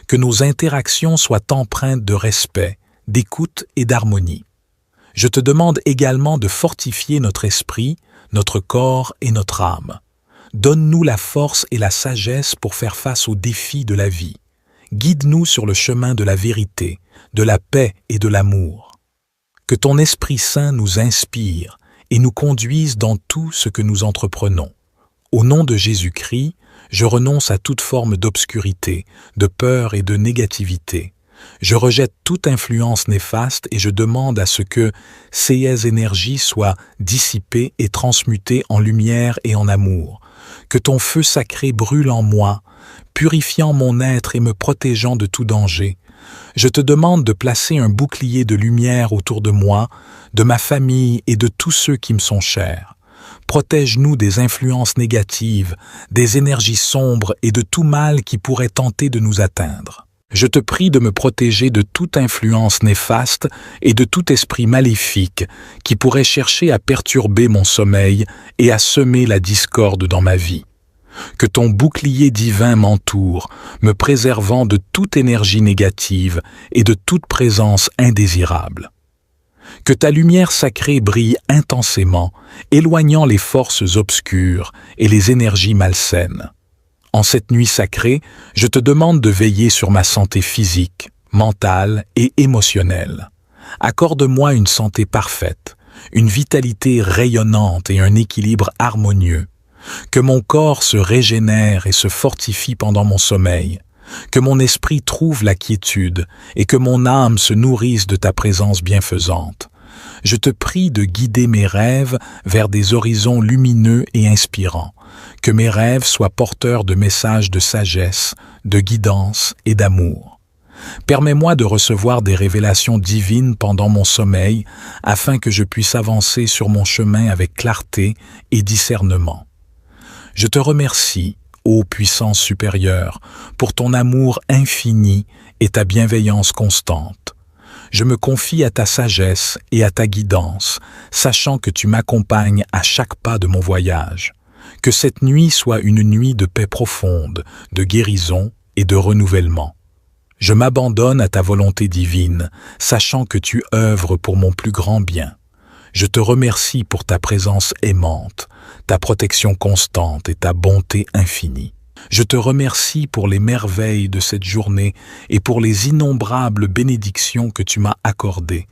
Que nos interactions soient empreintes de respect, d'écoute et d'harmonie. Je te demande également de fortifier notre esprit, notre corps et notre âme. Donne-nous la force et la sagesse pour faire face aux défis de la vie. Guide-nous sur le chemin de la vérité, de la paix et de l'amour. Que ton Esprit Saint nous inspire et nous conduise dans tout ce que nous entreprenons. Au nom de Jésus-Christ, je renonce à toute forme d'obscurité, de peur et de négativité. Je rejette toute influence néfaste et je demande à ce que ces énergies soient dissipées et transmutées en lumière et en amour. Que ton feu sacré brûle en moi, purifiant mon être et me protégeant de tout danger. Je te demande de placer un bouclier de lumière autour de moi, de ma famille et de tous ceux qui me sont chers. Protège-nous des influences négatives, des énergies sombres et de tout mal qui pourrait tenter de nous atteindre. Je te prie de me protéger de toute influence néfaste et de tout esprit maléfique qui pourrait chercher à perturber mon sommeil et à semer la discorde dans ma vie. Que ton bouclier divin m'entoure, me préservant de toute énergie négative et de toute présence indésirable. Que ta lumière sacrée brille intensément, éloignant les forces obscures et les énergies malsaines. En cette nuit sacrée, je te demande de veiller sur ma santé physique, mentale et émotionnelle. Accorde-moi une santé parfaite, une vitalité rayonnante et un équilibre harmonieux. Que mon corps se régénère et se fortifie pendant mon sommeil, que mon esprit trouve la quiétude et que mon âme se nourrisse de ta présence bienfaisante. Je te prie de guider mes rêves vers des horizons lumineux et inspirants, que mes rêves soient porteurs de messages de sagesse, de guidance et d'amour. Permets-moi de recevoir des révélations divines pendant mon sommeil afin que je puisse avancer sur mon chemin avec clarté et discernement. Je te remercie, ô puissance supérieure, pour ton amour infini et ta bienveillance constante. Je me confie à ta sagesse et à ta guidance, sachant que tu m'accompagnes à chaque pas de mon voyage. Que cette nuit soit une nuit de paix profonde, de guérison et de renouvellement. Je m'abandonne à ta volonté divine, sachant que tu œuvres pour mon plus grand bien. Je te remercie pour ta présence aimante, ta protection constante et ta bonté infinie. Je te remercie pour les merveilles de cette journée et pour les innombrables bénédictions que tu m'as accordées.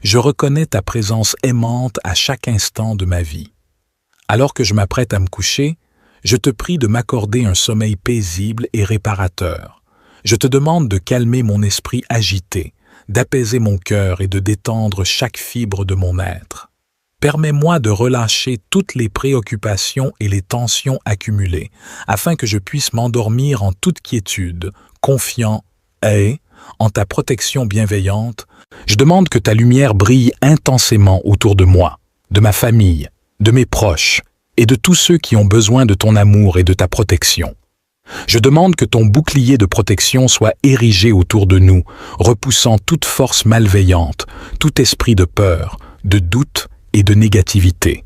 Je reconnais ta présence aimante à chaque instant de ma vie. Alors que je m'apprête à me coucher, je te prie de m'accorder un sommeil paisible et réparateur. Je te demande de calmer mon esprit agité, d'apaiser mon cœur et de détendre chaque fibre de mon être. Permets-moi de relâcher toutes les préoccupations et les tensions accumulées, afin que je puisse m'endormir en toute quiétude, confiant et, en ta protection bienveillante, je demande que ta lumière brille intensément autour de moi, de ma famille, de mes proches et de tous ceux qui ont besoin de ton amour et de ta protection. Je demande que ton bouclier de protection soit érigé autour de nous, repoussant toute force malveillante, tout esprit de peur, de doute et de négativité.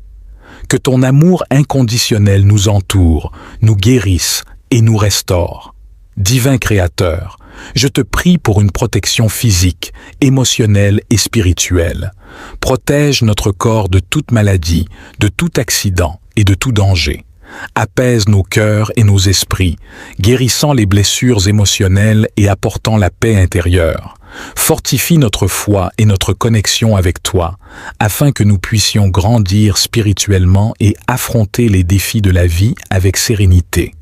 Que ton amour inconditionnel nous entoure, nous guérisse et nous restaure. Divin Créateur, je te prie pour une protection physique, émotionnelle et spirituelle. Protège notre corps de toute maladie, de tout accident et de tout danger. Apaise nos cœurs et nos esprits, guérissant les blessures émotionnelles et apportant la paix intérieure. Fortifie notre foi et notre connexion avec toi, afin que nous puissions grandir spirituellement et affronter les défis de la vie avec sérénité.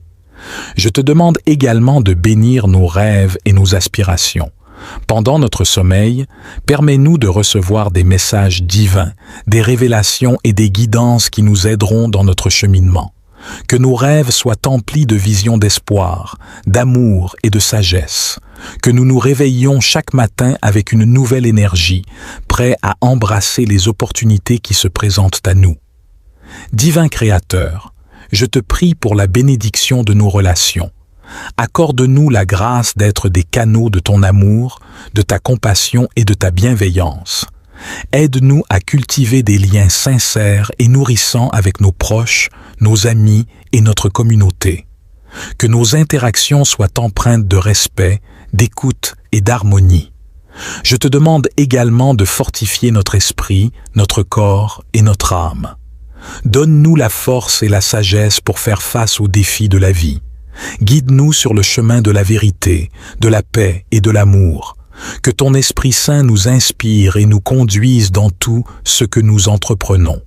Je te demande également de bénir nos rêves et nos aspirations. Pendant notre sommeil, permets-nous de recevoir des messages divins, des révélations et des guidances qui nous aideront dans notre cheminement. Que nos rêves soient emplis de visions d'espoir, d'amour et de sagesse. Que nous nous réveillions chaque matin avec une nouvelle énergie, prêts à embrasser les opportunités qui se présentent à nous. Divin Créateur, je te prie pour la bénédiction de nos relations. Accorde-nous la grâce d'être des canaux de ton amour, de ta compassion et de ta bienveillance. Aide-nous à cultiver des liens sincères et nourrissants avec nos proches, nos amis et notre communauté. Que nos interactions soient empreintes de respect, d'écoute et d'harmonie. Je te demande également de fortifier notre esprit, notre corps et notre âme. Donne-nous la force et la sagesse pour faire face aux défis de la vie. Guide-nous sur le chemin de la vérité, de la paix et de l'amour. Que ton Esprit Saint nous inspire et nous conduise dans tout ce que nous entreprenons.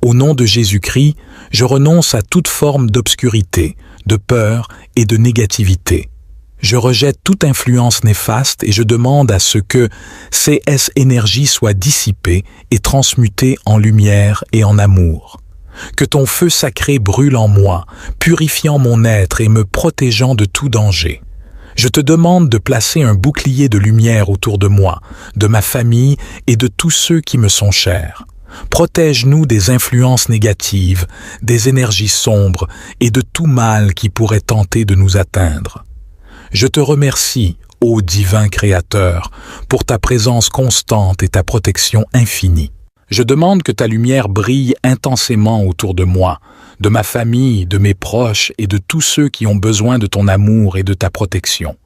Au nom de Jésus-Christ, je renonce à toute forme d'obscurité, de peur et de négativité. Je rejette toute influence néfaste et je demande à ce que CS énergie soit dissipée et transmutée en lumière et en amour. Que ton feu sacré brûle en moi, purifiant mon être et me protégeant de tout danger. Je te demande de placer un bouclier de lumière autour de moi, de ma famille et de tous ceux qui me sont chers. Protège-nous des influences négatives, des énergies sombres et de tout mal qui pourrait tenter de nous atteindre. Je te remercie, ô divin Créateur, pour ta présence constante et ta protection infinie. Je demande que ta lumière brille intensément autour de moi, de ma famille, de mes proches et de tous ceux qui ont besoin de ton amour et de ta protection.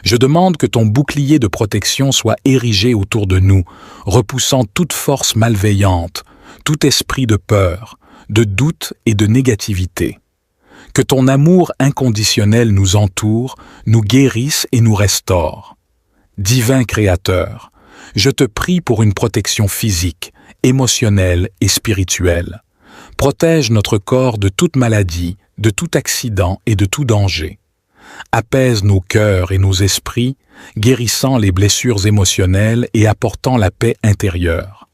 Je demande que ton bouclier de protection soit érigé autour de nous, repoussant toute force malveillante, tout esprit de peur, de doute et de négativité. Que ton amour inconditionnel nous entoure, nous guérisse et nous restaure. Divin Créateur, je te prie pour une protection physique, émotionnelle et spirituelle. Protège notre corps de toute maladie, de tout accident et de tout danger. Apaise nos cœurs et nos esprits, guérissant les blessures émotionnelles et apportant la paix intérieure.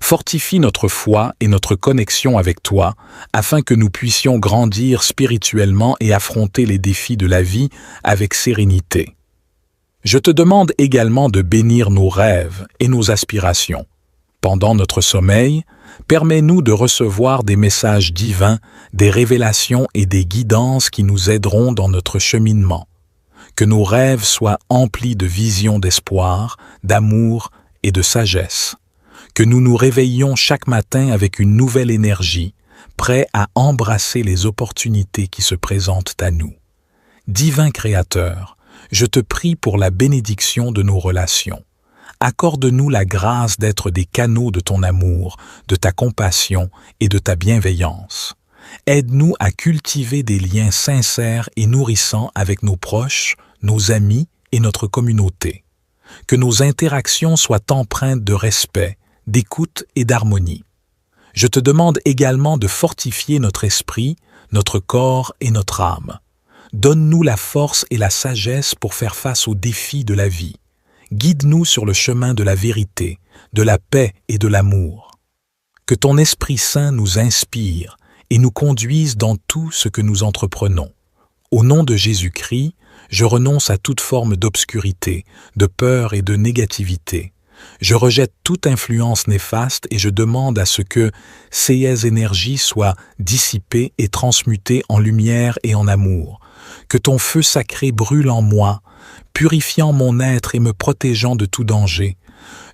Fortifie notre foi et notre connexion avec toi, afin que nous puissions grandir spirituellement et affronter les défis de la vie avec sérénité. Je te demande également de bénir nos rêves et nos aspirations. Pendant notre sommeil, permets-nous de recevoir des messages divins, des révélations et des guidances qui nous aideront dans notre cheminement. Que nos rêves soient emplis de visions d'espoir, d'amour et de sagesse. Que nous nous réveillions chaque matin avec une nouvelle énergie, prêts à embrasser les opportunités qui se présentent à nous. Divin Créateur, je te prie pour la bénédiction de nos relations. Accorde-nous la grâce d'être des canaux de ton amour, de ta compassion et de ta bienveillance. Aide-nous à cultiver des liens sincères et nourrissants avec nos proches, nos amis et notre communauté. Que nos interactions soient empreintes de respect, d'écoute et d'harmonie. Je te demande également de fortifier notre esprit, notre corps et notre âme. Donne-nous la force et la sagesse pour faire face aux défis de la vie. Guide-nous sur le chemin de la vérité, de la paix et de l'amour. Que ton Esprit Saint nous inspire et nous conduise dans tout ce que nous entreprenons. Au nom de Jésus-Christ, je renonce à toute forme d'obscurité, de peur et de négativité. Je rejette toute influence néfaste et je demande à ce que ces énergies soient dissipées et transmutées en lumière et en amour. Que ton feu sacré brûle en moi, purifiant mon être et me protégeant de tout danger.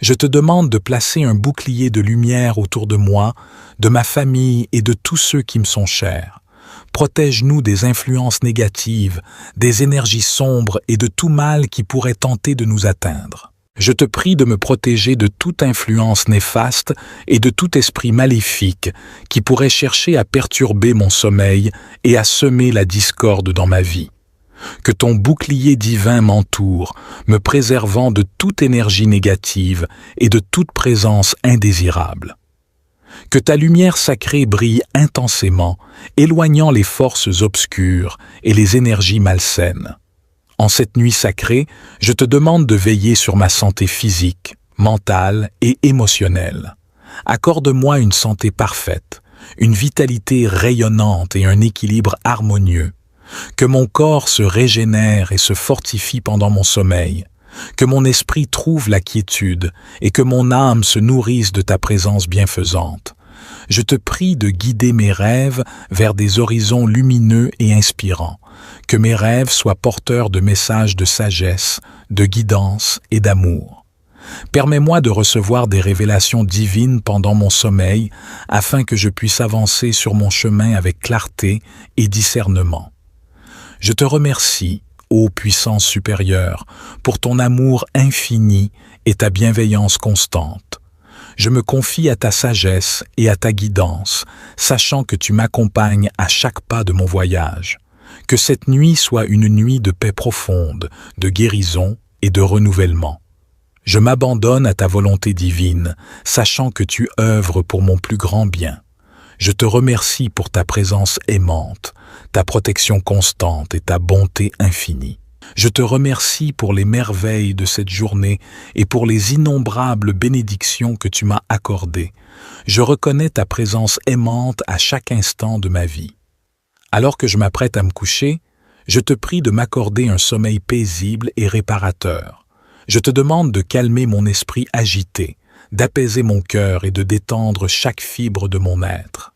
Je te demande de placer un bouclier de lumière autour de moi, de ma famille et de tous ceux qui me sont chers. Protège-nous des influences négatives, des énergies sombres et de tout mal qui pourrait tenter de nous atteindre. Je te prie de me protéger de toute influence néfaste et de tout esprit maléfique qui pourrait chercher à perturber mon sommeil et à semer la discorde dans ma vie. Que ton bouclier divin m'entoure, me préservant de toute énergie négative et de toute présence indésirable. Que ta lumière sacrée brille intensément, éloignant les forces obscures et les énergies malsaines. En cette nuit sacrée, je te demande de veiller sur ma santé physique, mentale et émotionnelle. Accorde-moi une santé parfaite, une vitalité rayonnante et un équilibre harmonieux. Que mon corps se régénère et se fortifie pendant mon sommeil. Que mon esprit trouve la quiétude et que mon âme se nourrisse de ta présence bienfaisante. Je te prie de guider mes rêves vers des horizons lumineux et inspirants. Que mes rêves soient porteurs de messages de sagesse, de guidance et d'amour. Permets-moi de recevoir des révélations divines pendant mon sommeil afin que je puisse avancer sur mon chemin avec clarté et discernement. Je te remercie, ô puissance supérieure, pour ton amour infini et ta bienveillance constante. Je me confie à ta sagesse et à ta guidance, sachant que tu m'accompagnes à chaque pas de mon voyage. Que cette nuit soit une nuit de paix profonde, de guérison et de renouvellement. Je m'abandonne à ta volonté divine, sachant que tu œuvres pour mon plus grand bien. Je te remercie pour ta présence aimante, ta protection constante et ta bonté infinie. Je te remercie pour les merveilles de cette journée et pour les innombrables bénédictions que tu m'as accordées. Je reconnais ta présence aimante à chaque instant de ma vie. Alors que je m'apprête à me coucher, je te prie de m'accorder un sommeil paisible et réparateur. Je te demande de calmer mon esprit agité, d'apaiser mon cœur et de détendre chaque fibre de mon être.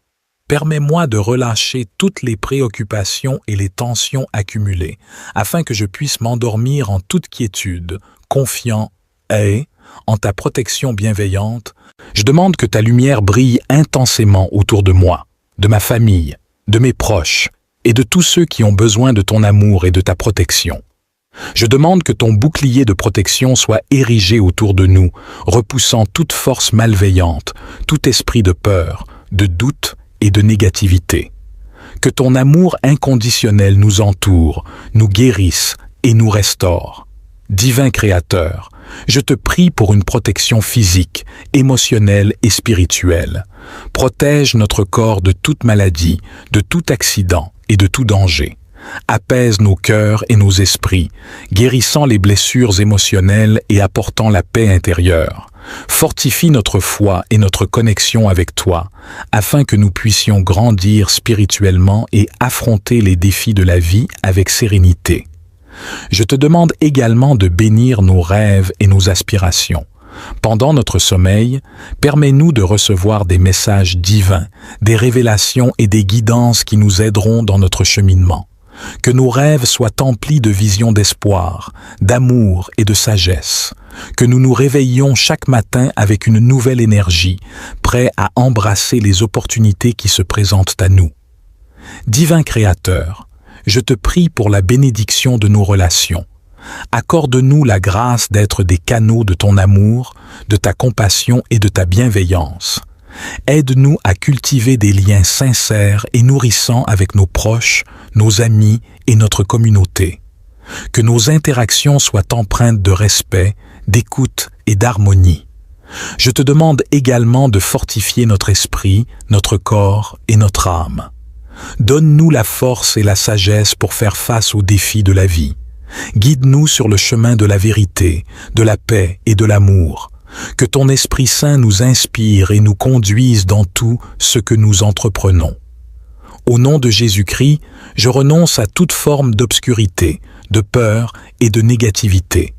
Permets-moi de relâcher toutes les préoccupations et les tensions accumulées, afin que je puisse m'endormir en toute quiétude, confiant et, en ta protection bienveillante, je demande que ta lumière brille intensément autour de moi, de ma famille, de mes proches et de tous ceux qui ont besoin de ton amour et de ta protection. Je demande que ton bouclier de protection soit érigé autour de nous, repoussant toute force malveillante, tout esprit de peur, de doute et de négativité. Que ton amour inconditionnel nous entoure, nous guérisse et nous restaure. Divin Créateur, je te prie pour une protection physique, émotionnelle et spirituelle. Protège notre corps de toute maladie, de tout accident et de tout danger. Apaise nos cœurs et nos esprits, guérissant les blessures émotionnelles et apportant la paix intérieure. Fortifie notre foi et notre connexion avec toi, afin que nous puissions grandir spirituellement et affronter les défis de la vie avec sérénité. Je te demande également de bénir nos rêves et nos aspirations. Pendant notre sommeil, permets-nous de recevoir des messages divins, des révélations et des guidances qui nous aideront dans notre cheminement. Que nos rêves soient emplis de visions d'espoir, d'amour et de sagesse. Que nous nous réveillions chaque matin avec une nouvelle énergie, prêts à embrasser les opportunités qui se présentent à nous. Divin Créateur, je te prie pour la bénédiction de nos relations. Accorde-nous la grâce d'être des canaux de ton amour, de ta compassion et de ta bienveillance. Aide-nous à cultiver des liens sincères et nourrissants avec nos proches, nos amis et notre communauté. Que nos interactions soient empreintes de respect, d'écoute et d'harmonie. Je te demande également de fortifier notre esprit, notre corps et notre âme. Donne-nous la force et la sagesse pour faire face aux défis de la vie. Guide-nous sur le chemin de la vérité, de la paix et de l'amour. Que ton Esprit Saint nous inspire et nous conduise dans tout ce que nous entreprenons. Au nom de Jésus-Christ, je renonce à toute forme d'obscurité, de peur et de négativité.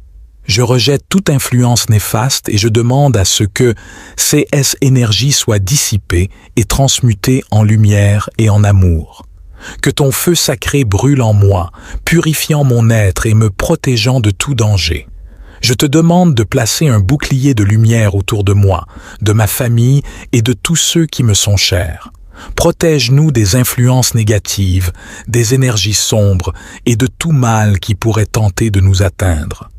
Je rejette toute influence néfaste et je demande à ce que CS énergie soit dissipée et transmutée en lumière et en amour. Que ton feu sacré brûle en moi, purifiant mon être et me protégeant de tout danger. Je te demande de placer un bouclier de lumière autour de moi, de ma famille et de tous ceux qui me sont chers. Protège-nous des influences négatives, des énergies sombres et de tout mal qui pourrait tenter de nous atteindre.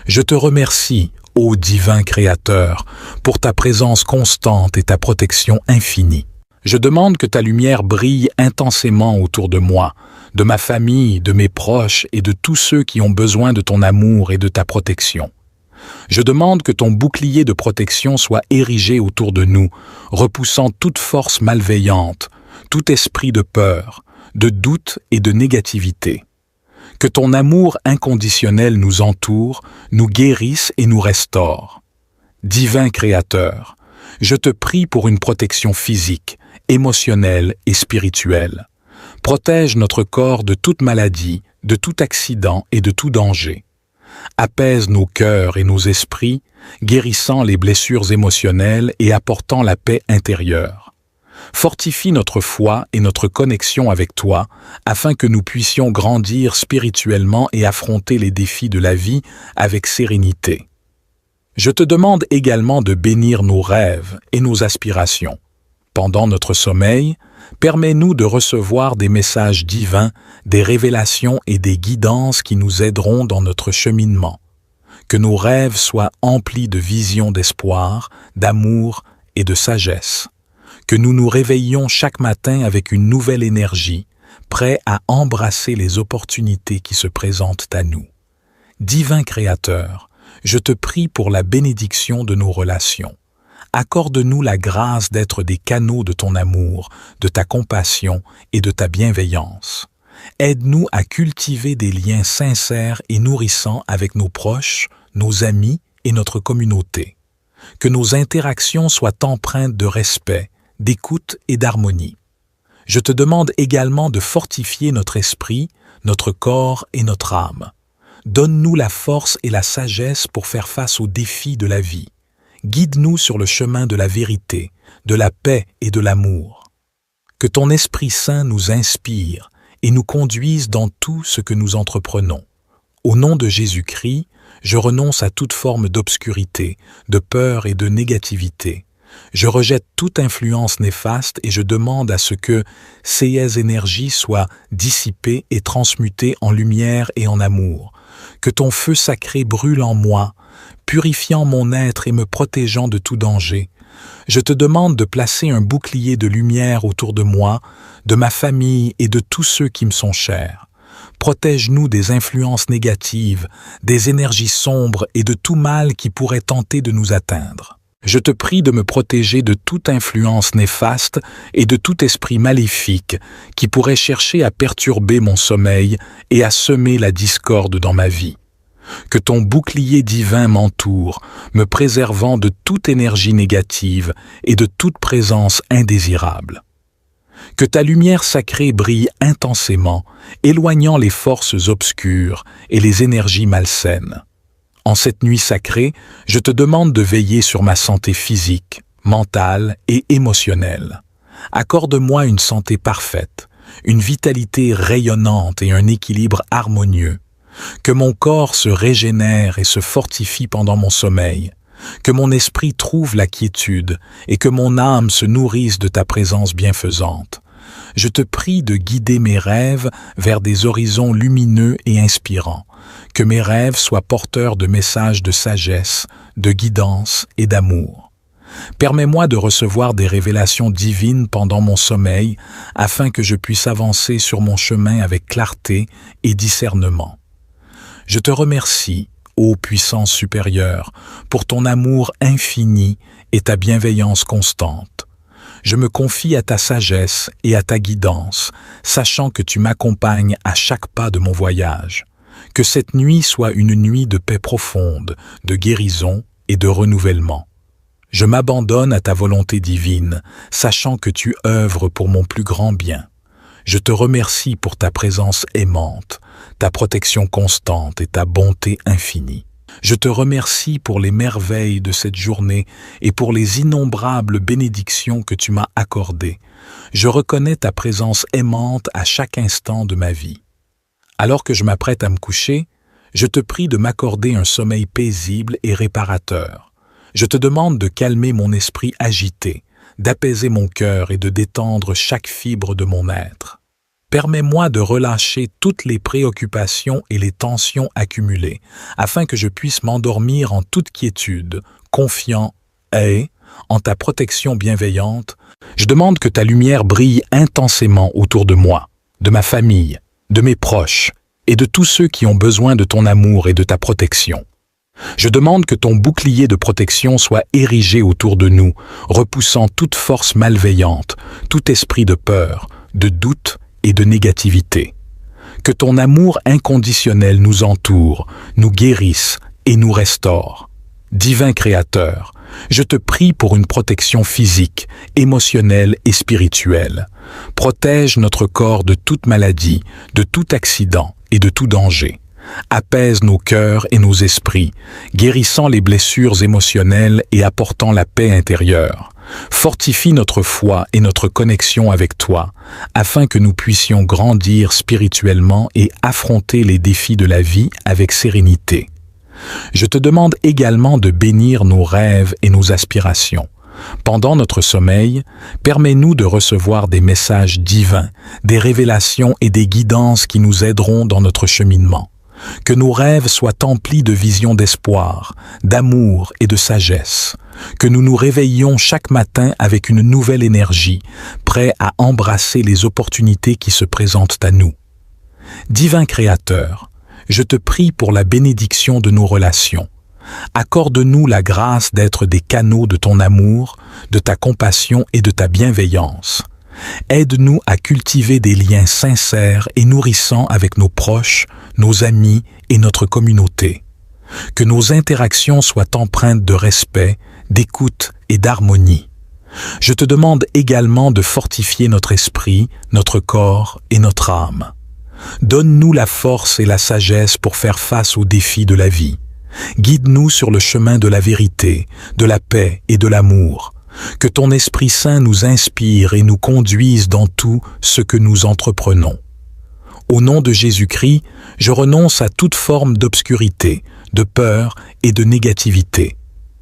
Je te remercie, ô divin Créateur, pour ta présence constante et ta protection infinie. Je demande que ta lumière brille intensément autour de moi, de ma famille, de mes proches et de tous ceux qui ont besoin de ton amour et de ta protection. Je demande que ton bouclier de protection soit érigé autour de nous, repoussant toute force malveillante, tout esprit de peur, de doute et de négativité. Que ton amour inconditionnel nous entoure, nous guérisse et nous restaure. Divin Créateur, je te prie pour une protection physique, émotionnelle et spirituelle. Protège notre corps de toute maladie, de tout accident et de tout danger. Apaise nos cœurs et nos esprits, guérissant les blessures émotionnelles et apportant la paix intérieure. Fortifie notre foi et notre connexion avec toi, afin que nous puissions grandir spirituellement et affronter les défis de la vie avec sérénité. Je te demande également de bénir nos rêves et nos aspirations. Pendant notre sommeil, permets-nous de recevoir des messages divins, des révélations et des guidances qui nous aideront dans notre cheminement. Que nos rêves soient emplis de visions d'espoir, d'amour et de sagesse. Que nous nous réveillions chaque matin avec une nouvelle énergie, prêts à embrasser les opportunités qui se présentent à nous. Divin Créateur, je te prie pour la bénédiction de nos relations. Accorde-nous la grâce d'être des canaux de ton amour, de ta compassion et de ta bienveillance. Aide-nous à cultiver des liens sincères et nourrissants avec nos proches, nos amis et notre communauté. Que nos interactions soient empreintes de respect, d'écoute et d'harmonie. Je te demande également de fortifier notre esprit, notre corps et notre âme. Donne-nous la force et la sagesse pour faire face aux défis de la vie. Guide-nous sur le chemin de la vérité, de la paix et de l'amour. Que ton Esprit Saint nous inspire et nous conduise dans tout ce que nous entreprenons. Au nom de Jésus-Christ, je renonce à toute forme d'obscurité, de peur et de négativité. Je rejette toute influence néfaste et je demande à ce que ces énergies soient dissipées et transmutées en lumière et en amour. Que ton feu sacré brûle en moi, purifiant mon être et me protégeant de tout danger, Je te demande de placer un bouclier de lumière autour de moi, de ma famille et de tous ceux qui me sont chers. Protège-nous des influences négatives, des énergies sombres et de tout mal qui pourrait tenter de nous atteindre. Je te prie de me protéger de toute influence néfaste et de tout esprit maléfique qui pourrait chercher à perturber mon sommeil et à semer la discorde dans ma vie. Que ton bouclier divin m'entoure, me préservant de toute énergie négative et de toute présence indésirable. Que ta lumière sacrée brille intensément, éloignant les forces obscures et les énergies malsaines. En cette nuit sacrée, je te demande de veiller sur ma santé physique, mentale et émotionnelle. Accorde-moi une santé parfaite, une vitalité rayonnante et un équilibre harmonieux. Que mon corps se régénère et se fortifie pendant mon sommeil. Que mon esprit trouve la quiétude et que mon âme se nourrisse de ta présence bienfaisante. Je te prie de guider mes rêves vers des horizons lumineux et inspirants. Que mes rêves soient porteurs de messages de sagesse, de guidance et d'amour. Permets-moi de recevoir des révélations divines pendant mon sommeil afin que je puisse avancer sur mon chemin avec clarté et discernement. Je te remercie, ô puissance supérieure, pour ton amour infini et ta bienveillance constante. Je me confie à ta sagesse et à ta guidance, sachant que tu m'accompagnes à chaque pas de mon voyage. Que cette nuit soit une nuit de paix profonde, de guérison et de renouvellement. Je m'abandonne à ta volonté divine, sachant que tu œuvres pour mon plus grand bien. Je te remercie pour ta présence aimante, ta protection constante et ta bonté infinie. Je te remercie pour les merveilles de cette journée et pour les innombrables bénédictions que tu m'as accordées. Je reconnais ta présence aimante à chaque instant de ma vie. Alors que je m'apprête à me coucher, je te prie de m'accorder un sommeil paisible et réparateur. Je te demande de calmer mon esprit agité, d'apaiser mon cœur et de détendre chaque fibre de mon être. Permets-moi de relâcher toutes les préoccupations et les tensions accumulées, afin que je puisse m'endormir en toute quiétude, confiant et, en ta protection bienveillante, je demande que ta lumière brille intensément autour de moi, de ma famille, de mes proches et de tous ceux qui ont besoin de ton amour et de ta protection. Je demande que ton bouclier de protection soit érigé autour de nous, repoussant toute force malveillante, tout esprit de peur, de doute et de négativité. Que ton amour inconditionnel nous entoure, nous guérisse et nous restaure. Divin Créateur, je te prie pour une protection physique, émotionnelle et spirituelle. Protège notre corps de toute maladie, de tout accident et de tout danger. Apaise nos cœurs et nos esprits, guérissant les blessures émotionnelles et apportant la paix intérieure. Fortifie notre foi et notre connexion avec toi, afin que nous puissions grandir spirituellement et affronter les défis de la vie avec sérénité. Je te demande également de bénir nos rêves et nos aspirations. Pendant notre sommeil, permets-nous de recevoir des messages divins, des révélations et des guidances qui nous aideront dans notre cheminement. Que nos rêves soient emplis de visions d'espoir, d'amour et de sagesse. Que nous nous réveillions chaque matin avec une nouvelle énergie, prêts à embrasser les opportunités qui se présentent à nous. Divin Créateur, je te prie pour la bénédiction de nos relations. Accorde-nous la grâce d'être des canaux de ton amour, de ta compassion et de ta bienveillance. Aide-nous à cultiver des liens sincères et nourrissants avec nos proches, nos amis et notre communauté. Que nos interactions soient empreintes de respect, d'écoute et d'harmonie. Je te demande également de fortifier notre esprit, notre corps et notre âme. Donne-nous la force et la sagesse pour faire face aux défis de la vie. Guide-nous sur le chemin de la vérité, de la paix et de l'amour. Que ton Esprit Saint nous inspire et nous conduise dans tout ce que nous entreprenons. Au nom de Jésus-Christ, je renonce à toute forme d'obscurité, de peur et de négativité.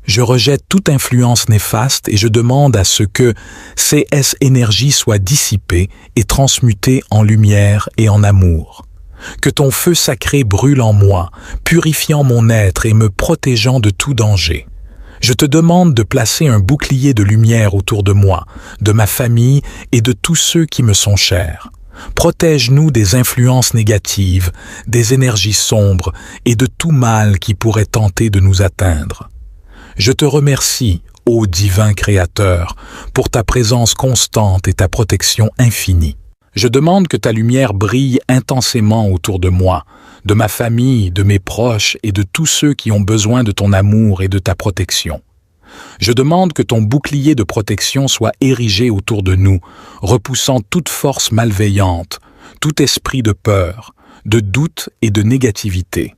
Je rejette toute influence néfaste et je demande à ce que CS énergie soit dissipée et transmutée en lumière et en amour. Que ton feu sacré brûle en moi, purifiant mon être et me protégeant de tout danger. Je te demande de placer un bouclier de lumière autour de moi, de ma famille et de tous ceux qui me sont chers. Protège-nous des influences négatives, des énergies sombres et de tout mal qui pourrait tenter de nous atteindre. Je te remercie, ô divin Créateur, pour ta présence constante et ta protection infinie. Je demande que ta lumière brille intensément autour de moi, de ma famille, de mes proches et de tous ceux qui ont besoin de ton amour et de ta protection. Je demande que ton bouclier de protection soit érigé autour de nous, repoussant toute force malveillante, tout esprit de peur, de doute et de négativité.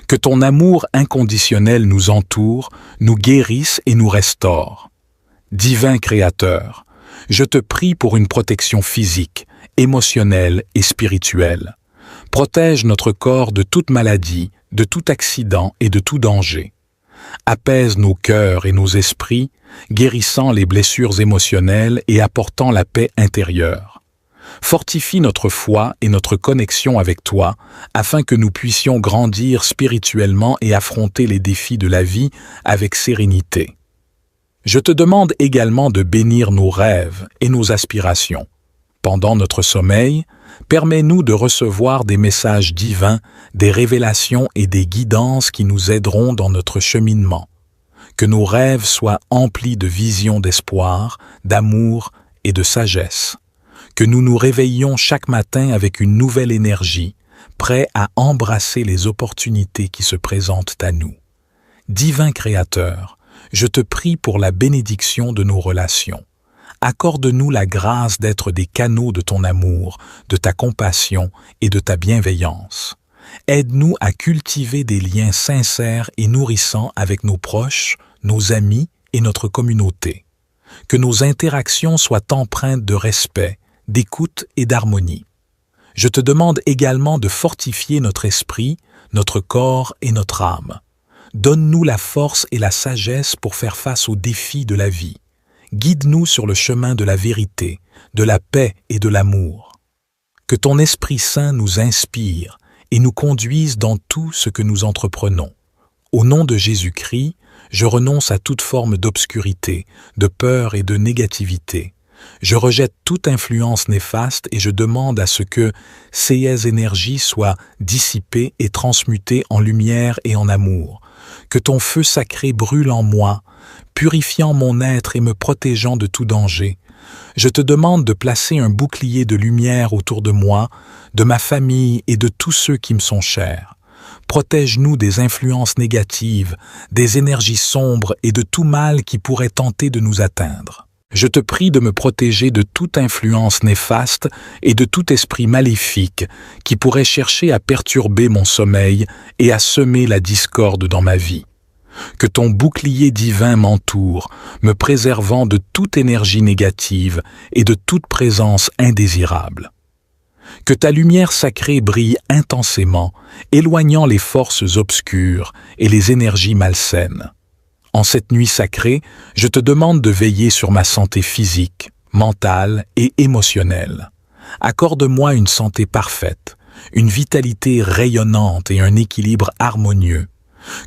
Que ton amour inconditionnel nous entoure, nous guérisse et nous restaure. Divin Créateur, je te prie pour une protection physique, émotionnelle et spirituelle. Protège notre corps de toute maladie, de tout accident et de tout danger. Apaise nos cœurs et nos esprits, guérissant les blessures émotionnelles et apportant la paix intérieure. Fortifie notre foi et notre connexion avec toi, afin que nous puissions grandir spirituellement et affronter les défis de la vie avec sérénité. Je te demande également de bénir nos rêves et nos aspirations. Pendant notre sommeil, permets-nous de recevoir des messages divins, des révélations et des guidances qui nous aideront dans notre cheminement. Que nos rêves soient emplis de visions d'espoir, d'amour et de sagesse. Que nous nous réveillions chaque matin avec une nouvelle énergie, prêts à embrasser les opportunités qui se présentent à nous. Divin Créateur, je te prie pour la bénédiction de nos relations. Accorde-nous la grâce d'être des canaux de ton amour, de ta compassion et de ta bienveillance. Aide-nous à cultiver des liens sincères et nourrissants avec nos proches, nos amis et notre communauté. Que nos interactions soient empreintes de respect, d'écoute et d'harmonie. Je te demande également de fortifier notre esprit, notre corps et notre âme. Donne-nous la force et la sagesse pour faire face aux défis de la vie. Guide-nous sur le chemin de la vérité, de la paix et de l'amour. Que ton Esprit Saint nous inspire et nous conduise dans tout ce que nous entreprenons. Au nom de Jésus-Christ, je renonce à toute forme d'obscurité, de peur et de négativité. Je rejette toute influence néfaste et je demande à ce que ces énergies soient dissipées et transmutées en lumière et en amour. Que ton feu sacré brûle en moi, purifiant mon être et me protégeant de tout danger. Je te demande de placer un bouclier de lumière autour de moi, de ma famille et de tous ceux qui me sont chers. Protège-nous des influences négatives, des énergies sombres et de tout mal qui pourrait tenter de nous atteindre. Je te prie de me protéger de toute influence néfaste et de tout esprit maléfique qui pourrait chercher à perturber mon sommeil et à semer la discorde dans ma vie. Que ton bouclier divin m'entoure, me préservant de toute énergie négative et de toute présence indésirable. Que ta lumière sacrée brille intensément, éloignant les forces obscures et les énergies malsaines. En cette nuit sacrée, je te demande de veiller sur ma santé physique, mentale et émotionnelle. Accorde-moi une santé parfaite, une vitalité rayonnante et un équilibre harmonieux.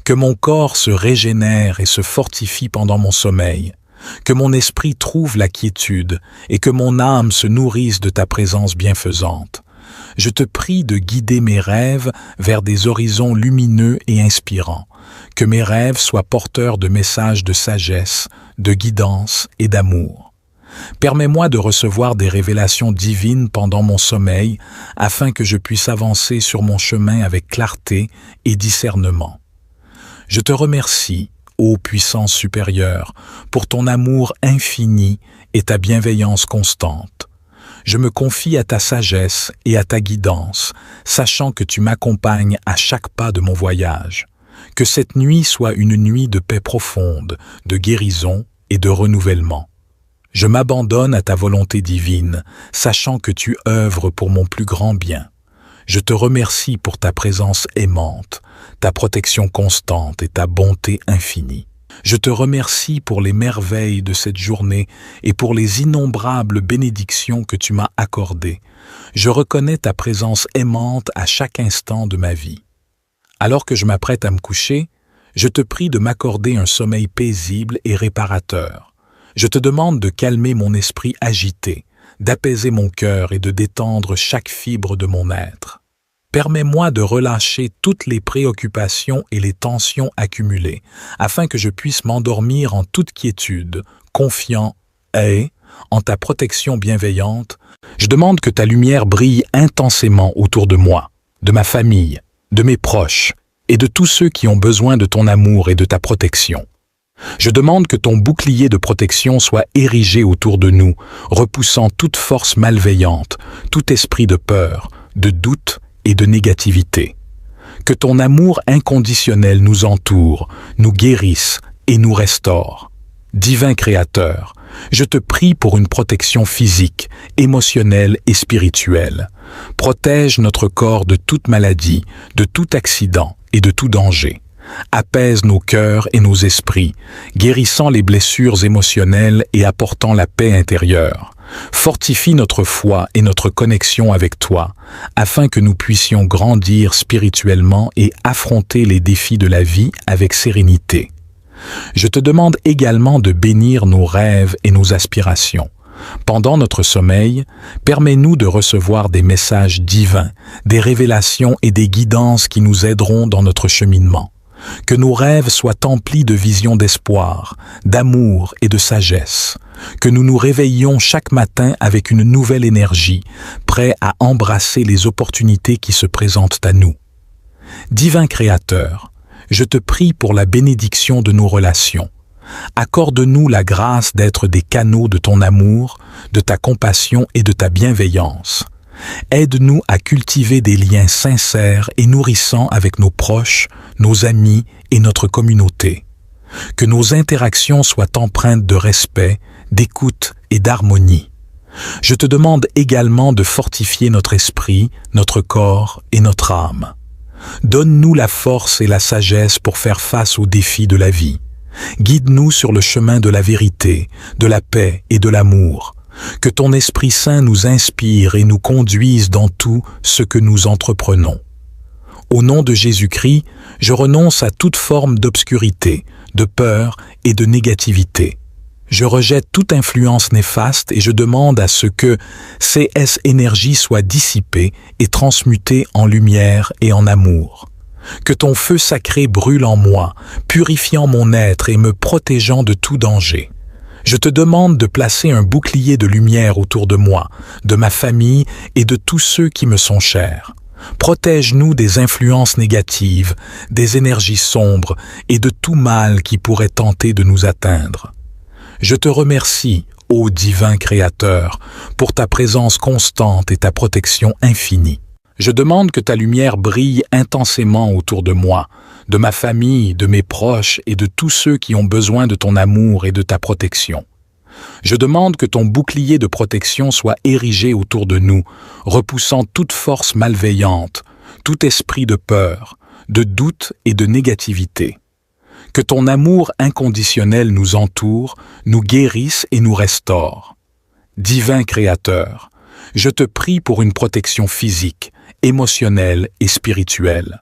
Que mon corps se régénère et se fortifie pendant mon sommeil, que mon esprit trouve la quiétude et que mon âme se nourrisse de ta présence bienfaisante. Je te prie de guider mes rêves vers des horizons lumineux et inspirants, que mes rêves soient porteurs de messages de sagesse, de guidance et d'amour. Permets-moi de recevoir des révélations divines pendant mon sommeil afin que je puisse avancer sur mon chemin avec clarté et discernement. Je te remercie, ô puissance supérieure, pour ton amour infini et ta bienveillance constante. Je me confie à ta sagesse et à ta guidance, sachant que tu m'accompagnes à chaque pas de mon voyage. Que cette nuit soit une nuit de paix profonde, de guérison et de renouvellement. Je m'abandonne à ta volonté divine, sachant que tu œuvres pour mon plus grand bien. Je te remercie pour ta présence aimante, ta protection constante et ta bonté infinie. Je te remercie pour les merveilles de cette journée et pour les innombrables bénédictions que tu m'as accordées. Je reconnais ta présence aimante à chaque instant de ma vie. Alors que je m'apprête à me coucher, Je te prie de m'accorder un sommeil paisible et réparateur. Je te demande de calmer mon esprit agité, d'apaiser mon cœur et de détendre chaque fibre de mon être. Permets-moi de relâcher toutes les préoccupations et les tensions accumulées, afin que je puisse m'endormir en toute quiétude, confiant et, en ta protection bienveillante, je demande que ta lumière brille intensément autour de moi, de ma famille, de mes proches et de tous ceux qui ont besoin de ton amour et de ta protection. Je demande que ton bouclier de protection soit érigé autour de nous, repoussant toute force malveillante, tout esprit de peur, de doute et de négativité. Que ton amour inconditionnel nous entoure, nous guérisse et nous restaure. Divin Créateur, je te prie pour une protection physique, émotionnelle et spirituelle. Protège notre corps de toute maladie, de tout accident et de tout danger. Apaise nos cœurs et nos esprits, guérissant les blessures émotionnelles et apportant la paix intérieure. Fortifie notre foi et notre connexion avec toi, afin que nous puissions grandir spirituellement et affronter les défis de la vie avec sérénité. Je te demande également de bénir nos rêves et nos aspirations. Pendant notre sommeil, permets-nous de recevoir des messages divins, des révélations et des guidances qui nous aideront dans notre cheminement. Que nos rêves soient emplis de visions d'espoir, d'amour et de sagesse. Que nous nous réveillions chaque matin avec une nouvelle énergie, prêts à embrasser les opportunités qui se présentent à nous. Divin Créateur, je te prie pour la bénédiction de nos relations. Accorde-nous la grâce d'être des canaux de ton amour, de ta compassion et de ta bienveillance. Aide-nous à cultiver des liens sincères et nourrissants avec nos proches, nos amis et notre communauté. Que nos interactions soient empreintes de respect, d'écoute et d'harmonie. Je te demande également de fortifier notre esprit, notre corps et notre âme. Donne-nous la force et la sagesse pour faire face aux défis de la vie. Guide-nous sur le chemin de la vérité, de la paix et de l'amour. Que ton Esprit Saint nous inspire et nous conduise dans tout ce que nous entreprenons. Au nom de Jésus-Christ, je renonce à toute forme d'obscurité, de peur et de négativité. Je rejette toute influence néfaste et je demande à ce que CS énergie soit dissipée et transmutée en lumière et en amour. Que ton feu sacré brûle en moi, purifiant mon être et me protégeant de tout danger. Je te demande de placer un bouclier de lumière autour de moi, de ma famille et de tous ceux qui me sont chers. Protège-nous des influences négatives, des énergies sombres et de tout mal qui pourrait tenter de nous atteindre. Je te remercie, ô divin Créateur, pour ta présence constante et ta protection infinie. Je demande que ta lumière brille intensément autour de moi, de ma famille, de mes proches et de tous ceux qui ont besoin de ton amour et de ta protection. Je demande que ton bouclier de protection soit érigé autour de nous, repoussant toute force malveillante, tout esprit de peur, de doute et de négativité. Que ton amour inconditionnel nous entoure, nous guérisse et nous restaure. Divin Créateur, je te prie pour une protection physique, émotionnelle et spirituelle.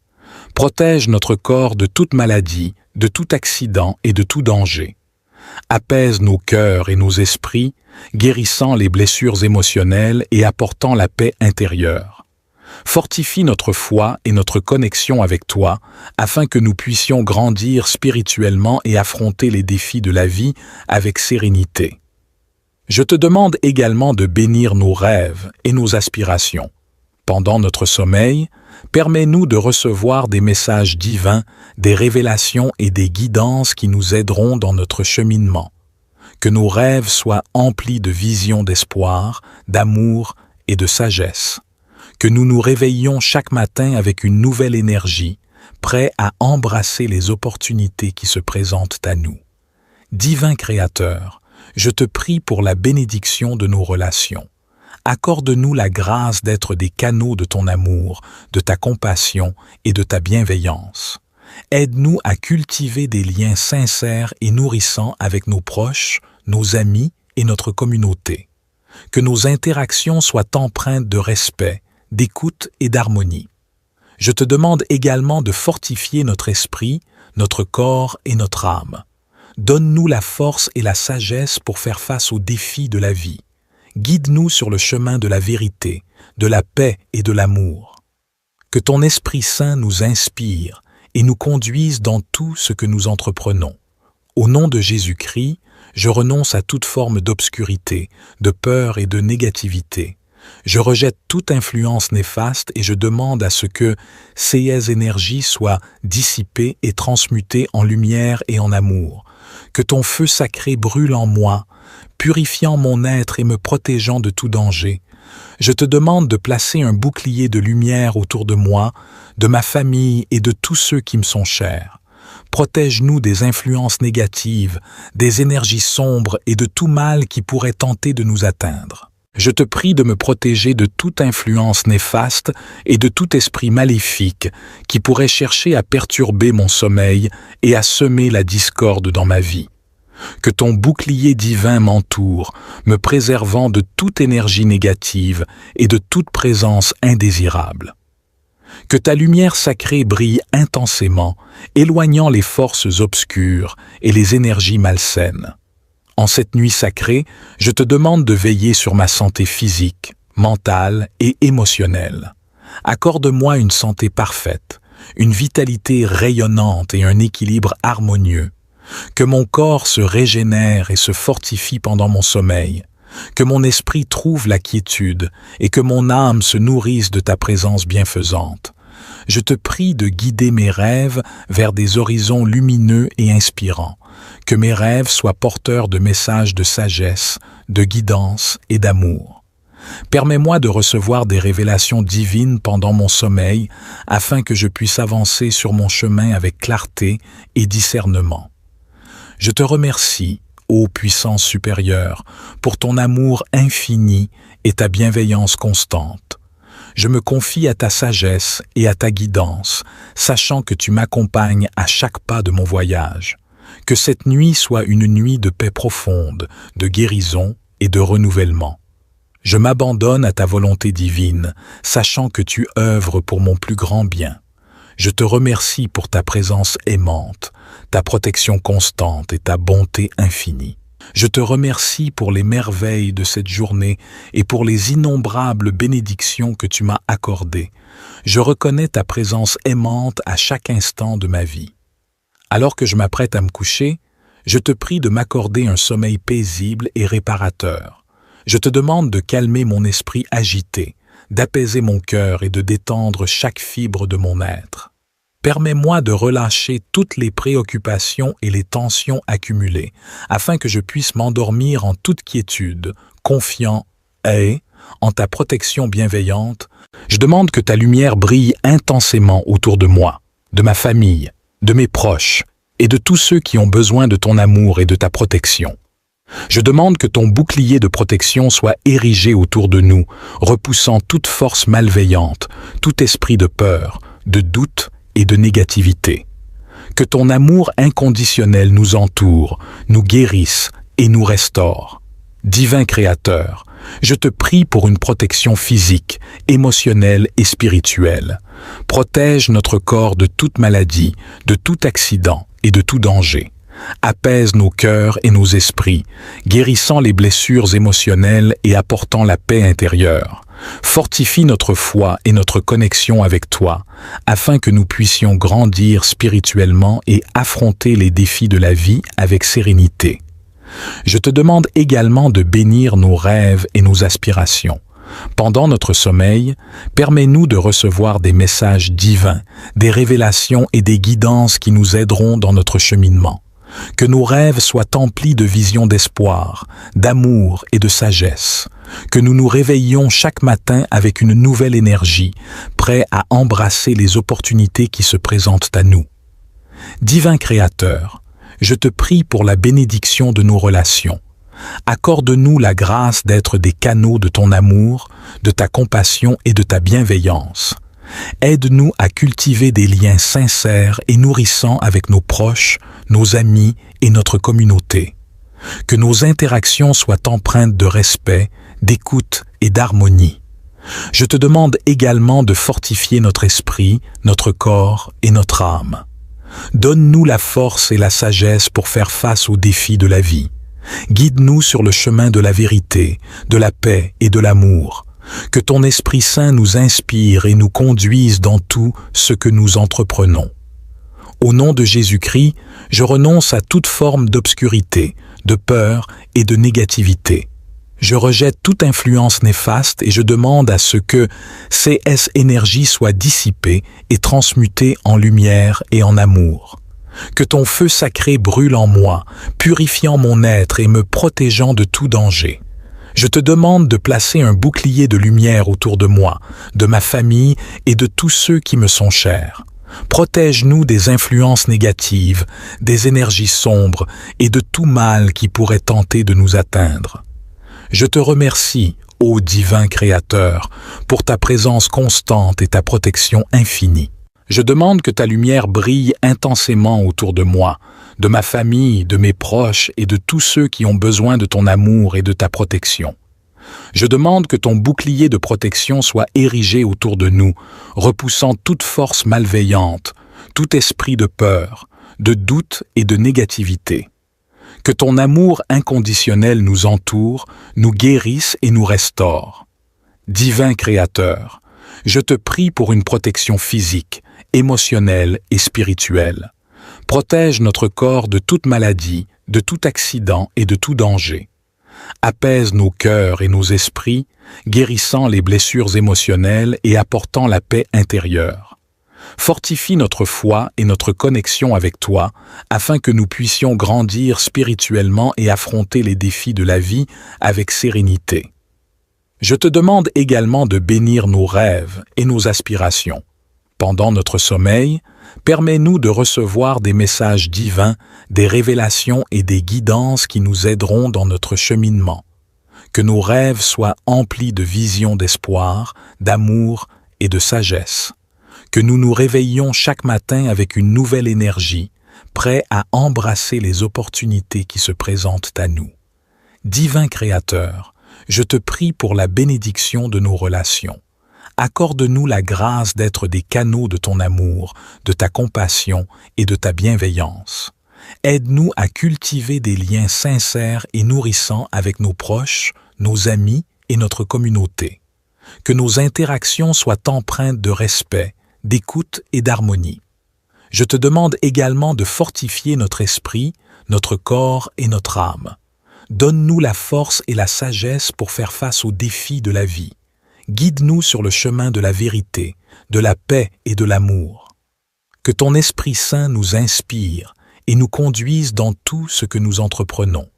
Protège notre corps de toute maladie, de tout accident et de tout danger. Apaise nos cœurs et nos esprits, guérissant les blessures émotionnelles et apportant la paix intérieure. Fortifie notre foi et notre connexion avec toi, afin que nous puissions grandir spirituellement et affronter les défis de la vie avec sérénité. Je te demande également de bénir nos rêves et nos aspirations. Pendant notre sommeil, permets-nous de recevoir des messages divins, des révélations et des guidances qui nous aideront dans notre cheminement. Que nos rêves soient emplis de visions d'espoir, d'amour et de sagesse. Que nous nous réveillions chaque matin avec une nouvelle énergie, prêts à embrasser les opportunités qui se présentent à nous. Divin Créateur, je te prie pour la bénédiction de nos relations. Accorde-nous la grâce d'être des canaux de ton amour, de ta compassion et de ta bienveillance. Aide-nous à cultiver des liens sincères et nourrissants avec nos proches, nos amis et notre communauté. Que nos interactions soient empreintes de respect, d'écoute et d'harmonie. Je te demande également de fortifier notre esprit, notre corps et notre âme. Donne-nous la force et la sagesse pour faire face aux défis de la vie. Guide-nous sur le chemin de la vérité, de la paix et de l'amour. Que ton Esprit Saint nous inspire et nous conduise dans tout ce que nous entreprenons. Au nom de Jésus-Christ, je renonce à toute forme d'obscurité, de peur et de négativité. Je rejette toute influence néfaste et je demande à ce que ces énergies soient dissipées et transmutées en lumière et en amour. Que ton feu sacré brûle en moi, purifiant mon être et me protégeant de tout danger. Je te demande de placer un bouclier de lumière autour de moi, de ma famille et de tous ceux qui me sont chers. Protège-nous des influences négatives, des énergies sombres et de tout mal qui pourrait tenter de nous atteindre. Je te prie de me protéger de toute influence néfaste et de tout esprit maléfique qui pourrait chercher à perturber mon sommeil et à semer la discorde dans ma vie. Que ton bouclier divin m'entoure, me préservant de toute énergie négative et de toute présence indésirable. Que ta lumière sacrée brille intensément, éloignant les forces obscures et les énergies malsaines. En cette nuit sacrée, je te demande de veiller sur ma santé physique, mentale et émotionnelle. Accorde-moi une santé parfaite, une vitalité rayonnante et un équilibre harmonieux. Que mon corps se régénère et se fortifie pendant mon sommeil. Que mon esprit trouve la quiétude et que mon âme se nourrisse de ta présence bienfaisante. Je te prie de guider mes rêves vers des horizons lumineux et inspirants. Que mes rêves soient porteurs de messages de sagesse, de guidance et d'amour. Permets-moi de recevoir des révélations divines pendant mon sommeil afin que je puisse avancer sur mon chemin avec clarté et discernement. Je te remercie, ô puissance supérieure, pour ton amour infini et ta bienveillance constante. Je me confie à ta sagesse et à ta guidance, sachant que tu m'accompagnes à chaque pas de mon voyage. Que cette nuit soit une nuit de paix profonde, de guérison et de renouvellement. Je m'abandonne à ta volonté divine, sachant que tu œuvres pour mon plus grand bien. Je te remercie pour ta présence aimante, ta protection constante et ta bonté infinie. Je te remercie pour les merveilles de cette journée et pour les innombrables bénédictions que tu m'as accordées. Je reconnais ta présence aimante à chaque instant de ma vie. Alors que je m'apprête à me coucher, je te prie de m'accorder un sommeil paisible et réparateur. Je te demande de calmer mon esprit agité, d'apaiser mon cœur et de détendre chaque fibre de mon être. Permets-moi de relâcher toutes les préoccupations et les tensions accumulées, afin que je puisse m'endormir en toute quiétude, confiant et, en ta protection bienveillante, je demande que ta lumière brille intensément autour de moi, de ma famille, de mes proches et de tous ceux qui ont besoin de ton amour et de ta protection. Je demande que ton bouclier de protection soit érigé autour de nous, repoussant toute force malveillante, tout esprit de peur, de doute et de négativité. Que ton amour inconditionnel nous entoure, nous guérisse et nous restaure. Divin Créateur, je te prie pour une protection physique, émotionnelle et spirituelle. Protège notre corps de toute maladie, de tout accident et de tout danger. Apaise nos cœurs et nos esprits, guérissant les blessures émotionnelles et apportant la paix intérieure. Fortifie notre foi et notre connexion avec toi, afin que nous puissions grandir spirituellement et affronter les défis de la vie avec sérénité. Je te demande également de bénir nos rêves et nos aspirations. Pendant notre sommeil, permets-nous de recevoir des messages divins, des révélations et des guidances qui nous aideront dans notre cheminement. Que nos rêves soient emplis de visions d'espoir, d'amour et de sagesse. Que nous nous réveillions chaque matin avec une nouvelle énergie, prêts à embrasser les opportunités qui se présentent à nous. Divin Créateur, je te prie pour la bénédiction de nos relations. Accorde-nous la grâce d'être des canaux de ton amour, de ta compassion et de ta bienveillance. Aide-nous à cultiver des liens sincères et nourrissants avec nos proches, nos amis et notre communauté. Que nos interactions soient empreintes de respect, d'écoute et d'harmonie. Je te demande également de fortifier notre esprit, notre corps et notre âme. Donne-nous la force et la sagesse pour faire face aux défis de la vie. Guide-nous sur le chemin de la vérité, de la paix et de l'amour. Que ton Esprit Saint nous inspire et nous conduise dans tout ce que nous entreprenons. Au nom de Jésus-Christ, je renonce à toute forme d'obscurité, de peur et de négativité. Je rejette toute influence néfaste et je demande à ce que CS énergie soit dissipée et transmutée en lumière et en amour. Que ton feu sacré brûle en moi, purifiant mon être et me protégeant de tout danger. Je te demande de placer un bouclier de lumière autour de moi, de ma famille et de tous ceux qui me sont chers. Protège-nous des influences négatives, des énergies sombres et de tout mal qui pourrait tenter de nous atteindre. Je te remercie, ô divin Créateur, pour ta présence constante et ta protection infinie. Je demande que ta lumière brille intensément autour de moi, de ma famille, de mes proches et de tous ceux qui ont besoin de ton amour et de ta protection. Je demande que ton bouclier de protection soit érigé autour de nous, repoussant toute force malveillante, tout esprit de peur, de doute et de négativité. Que ton amour inconditionnel nous entoure, nous guérisse et nous restaure. Divin Créateur, je te prie pour une protection physique, émotionnelle et spirituelle. Protège notre corps de toute maladie, de tout accident et de tout danger. Apaise nos cœurs et nos esprits, guérissant les blessures émotionnelles et apportant la paix intérieure. Fortifie notre foi et notre connexion avec toi, afin que nous puissions grandir spirituellement et affronter les défis de la vie avec sérénité. Je te demande également de bénir nos rêves et nos aspirations. Pendant notre sommeil, permets-nous de recevoir des messages divins, des révélations et des guidances qui nous aideront dans notre cheminement. Que nos rêves soient emplis de visions d'espoir, d'amour et de sagesse. Que nous nous réveillions chaque matin avec une nouvelle énergie, prêts à embrasser les opportunités qui se présentent à nous. Divin Créateur, je te prie pour la bénédiction de nos relations. Accorde-nous la grâce d'être des canaux de ton amour, de ta compassion et de ta bienveillance. Aide-nous à cultiver des liens sincères et nourrissants avec nos proches, nos amis et notre communauté. Que nos interactions soient empreintes de respect, d'écoute et d'harmonie. Je te demande également de fortifier notre esprit, notre corps et notre âme. Donne-nous la force et la sagesse pour faire face aux défis de la vie. Guide-nous sur le chemin de la vérité, de la paix et de l'amour. Que ton Esprit Saint nous inspire et nous conduise dans tout ce que nous entreprenons.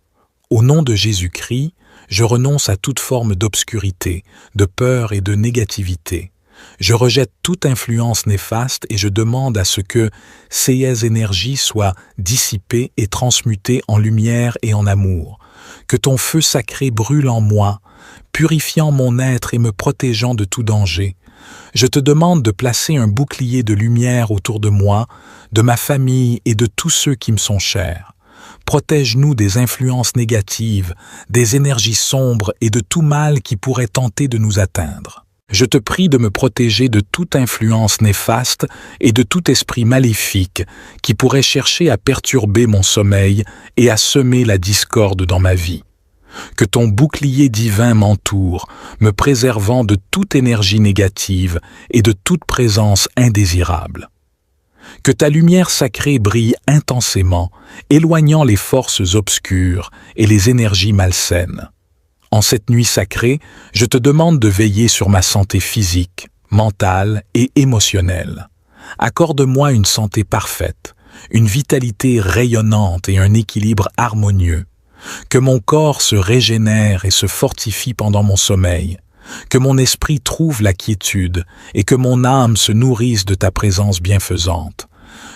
Au nom de Jésus-Christ, je renonce à toute forme d'obscurité, de peur et de négativité. Je rejette toute influence néfaste et je demande à ce que ces énergies soient dissipées et transmutées en lumière et en amour. Que ton feu sacré brûle en moi, purifiant mon être et me protégeant de tout danger. Je te demande de placer un bouclier de lumière autour de moi, de ma famille et de tous ceux qui me sont chers. Protège-nous des influences négatives, des énergies sombres et de tout mal qui pourrait tenter de nous atteindre. Je te prie de me protéger de toute influence néfaste et de tout esprit maléfique qui pourrait chercher à perturber mon sommeil et à semer la discorde dans ma vie. Que ton bouclier divin m'entoure, me préservant de toute énergie négative et de toute présence indésirable. Que ta lumière sacrée brille intensément, éloignant les forces obscures et les énergies malsaines. En cette nuit sacrée, je te demande de veiller sur ma santé physique, mentale et émotionnelle. Accorde-moi une santé parfaite, une vitalité rayonnante et un équilibre harmonieux. Que mon corps se régénère et se fortifie pendant mon sommeil. Que mon esprit trouve la quiétude et que mon âme se nourrisse de ta présence bienfaisante.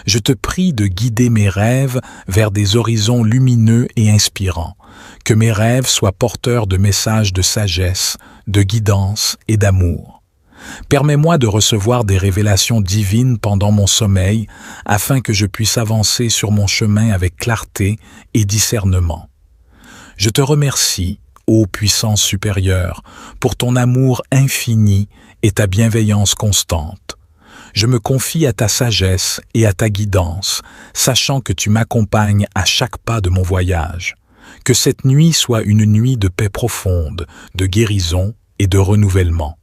Je te prie de guider mes rêves vers des horizons lumineux et inspirants. Que mes rêves soient porteurs de messages de sagesse, de guidance et d'amour. Permets-moi de recevoir des révélations divines pendant mon sommeil afin que je puisse avancer sur mon chemin avec clarté et discernement. Je te remercie, ô puissance supérieure, pour ton amour infini et ta bienveillance constante. Je me confie à ta sagesse et à ta guidance, sachant que tu m'accompagnes à chaque pas de mon voyage. Que cette nuit soit une nuit de paix profonde, de guérison et de renouvellement.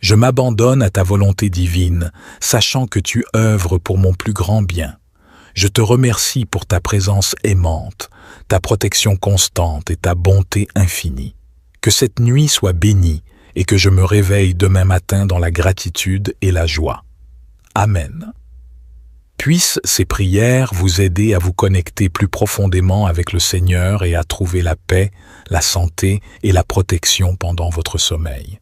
Je m'abandonne à ta volonté divine, sachant que tu œuvres pour mon plus grand bien. Je te remercie pour ta présence aimante, ta protection constante et ta bonté infinie. Que cette nuit soit bénie et que je me réveille demain matin dans la gratitude et la joie. Amen. Puissent ces prières vous aider à vous connecter plus profondément avec le Seigneur et à trouver la paix, la santé et la protection pendant votre sommeil.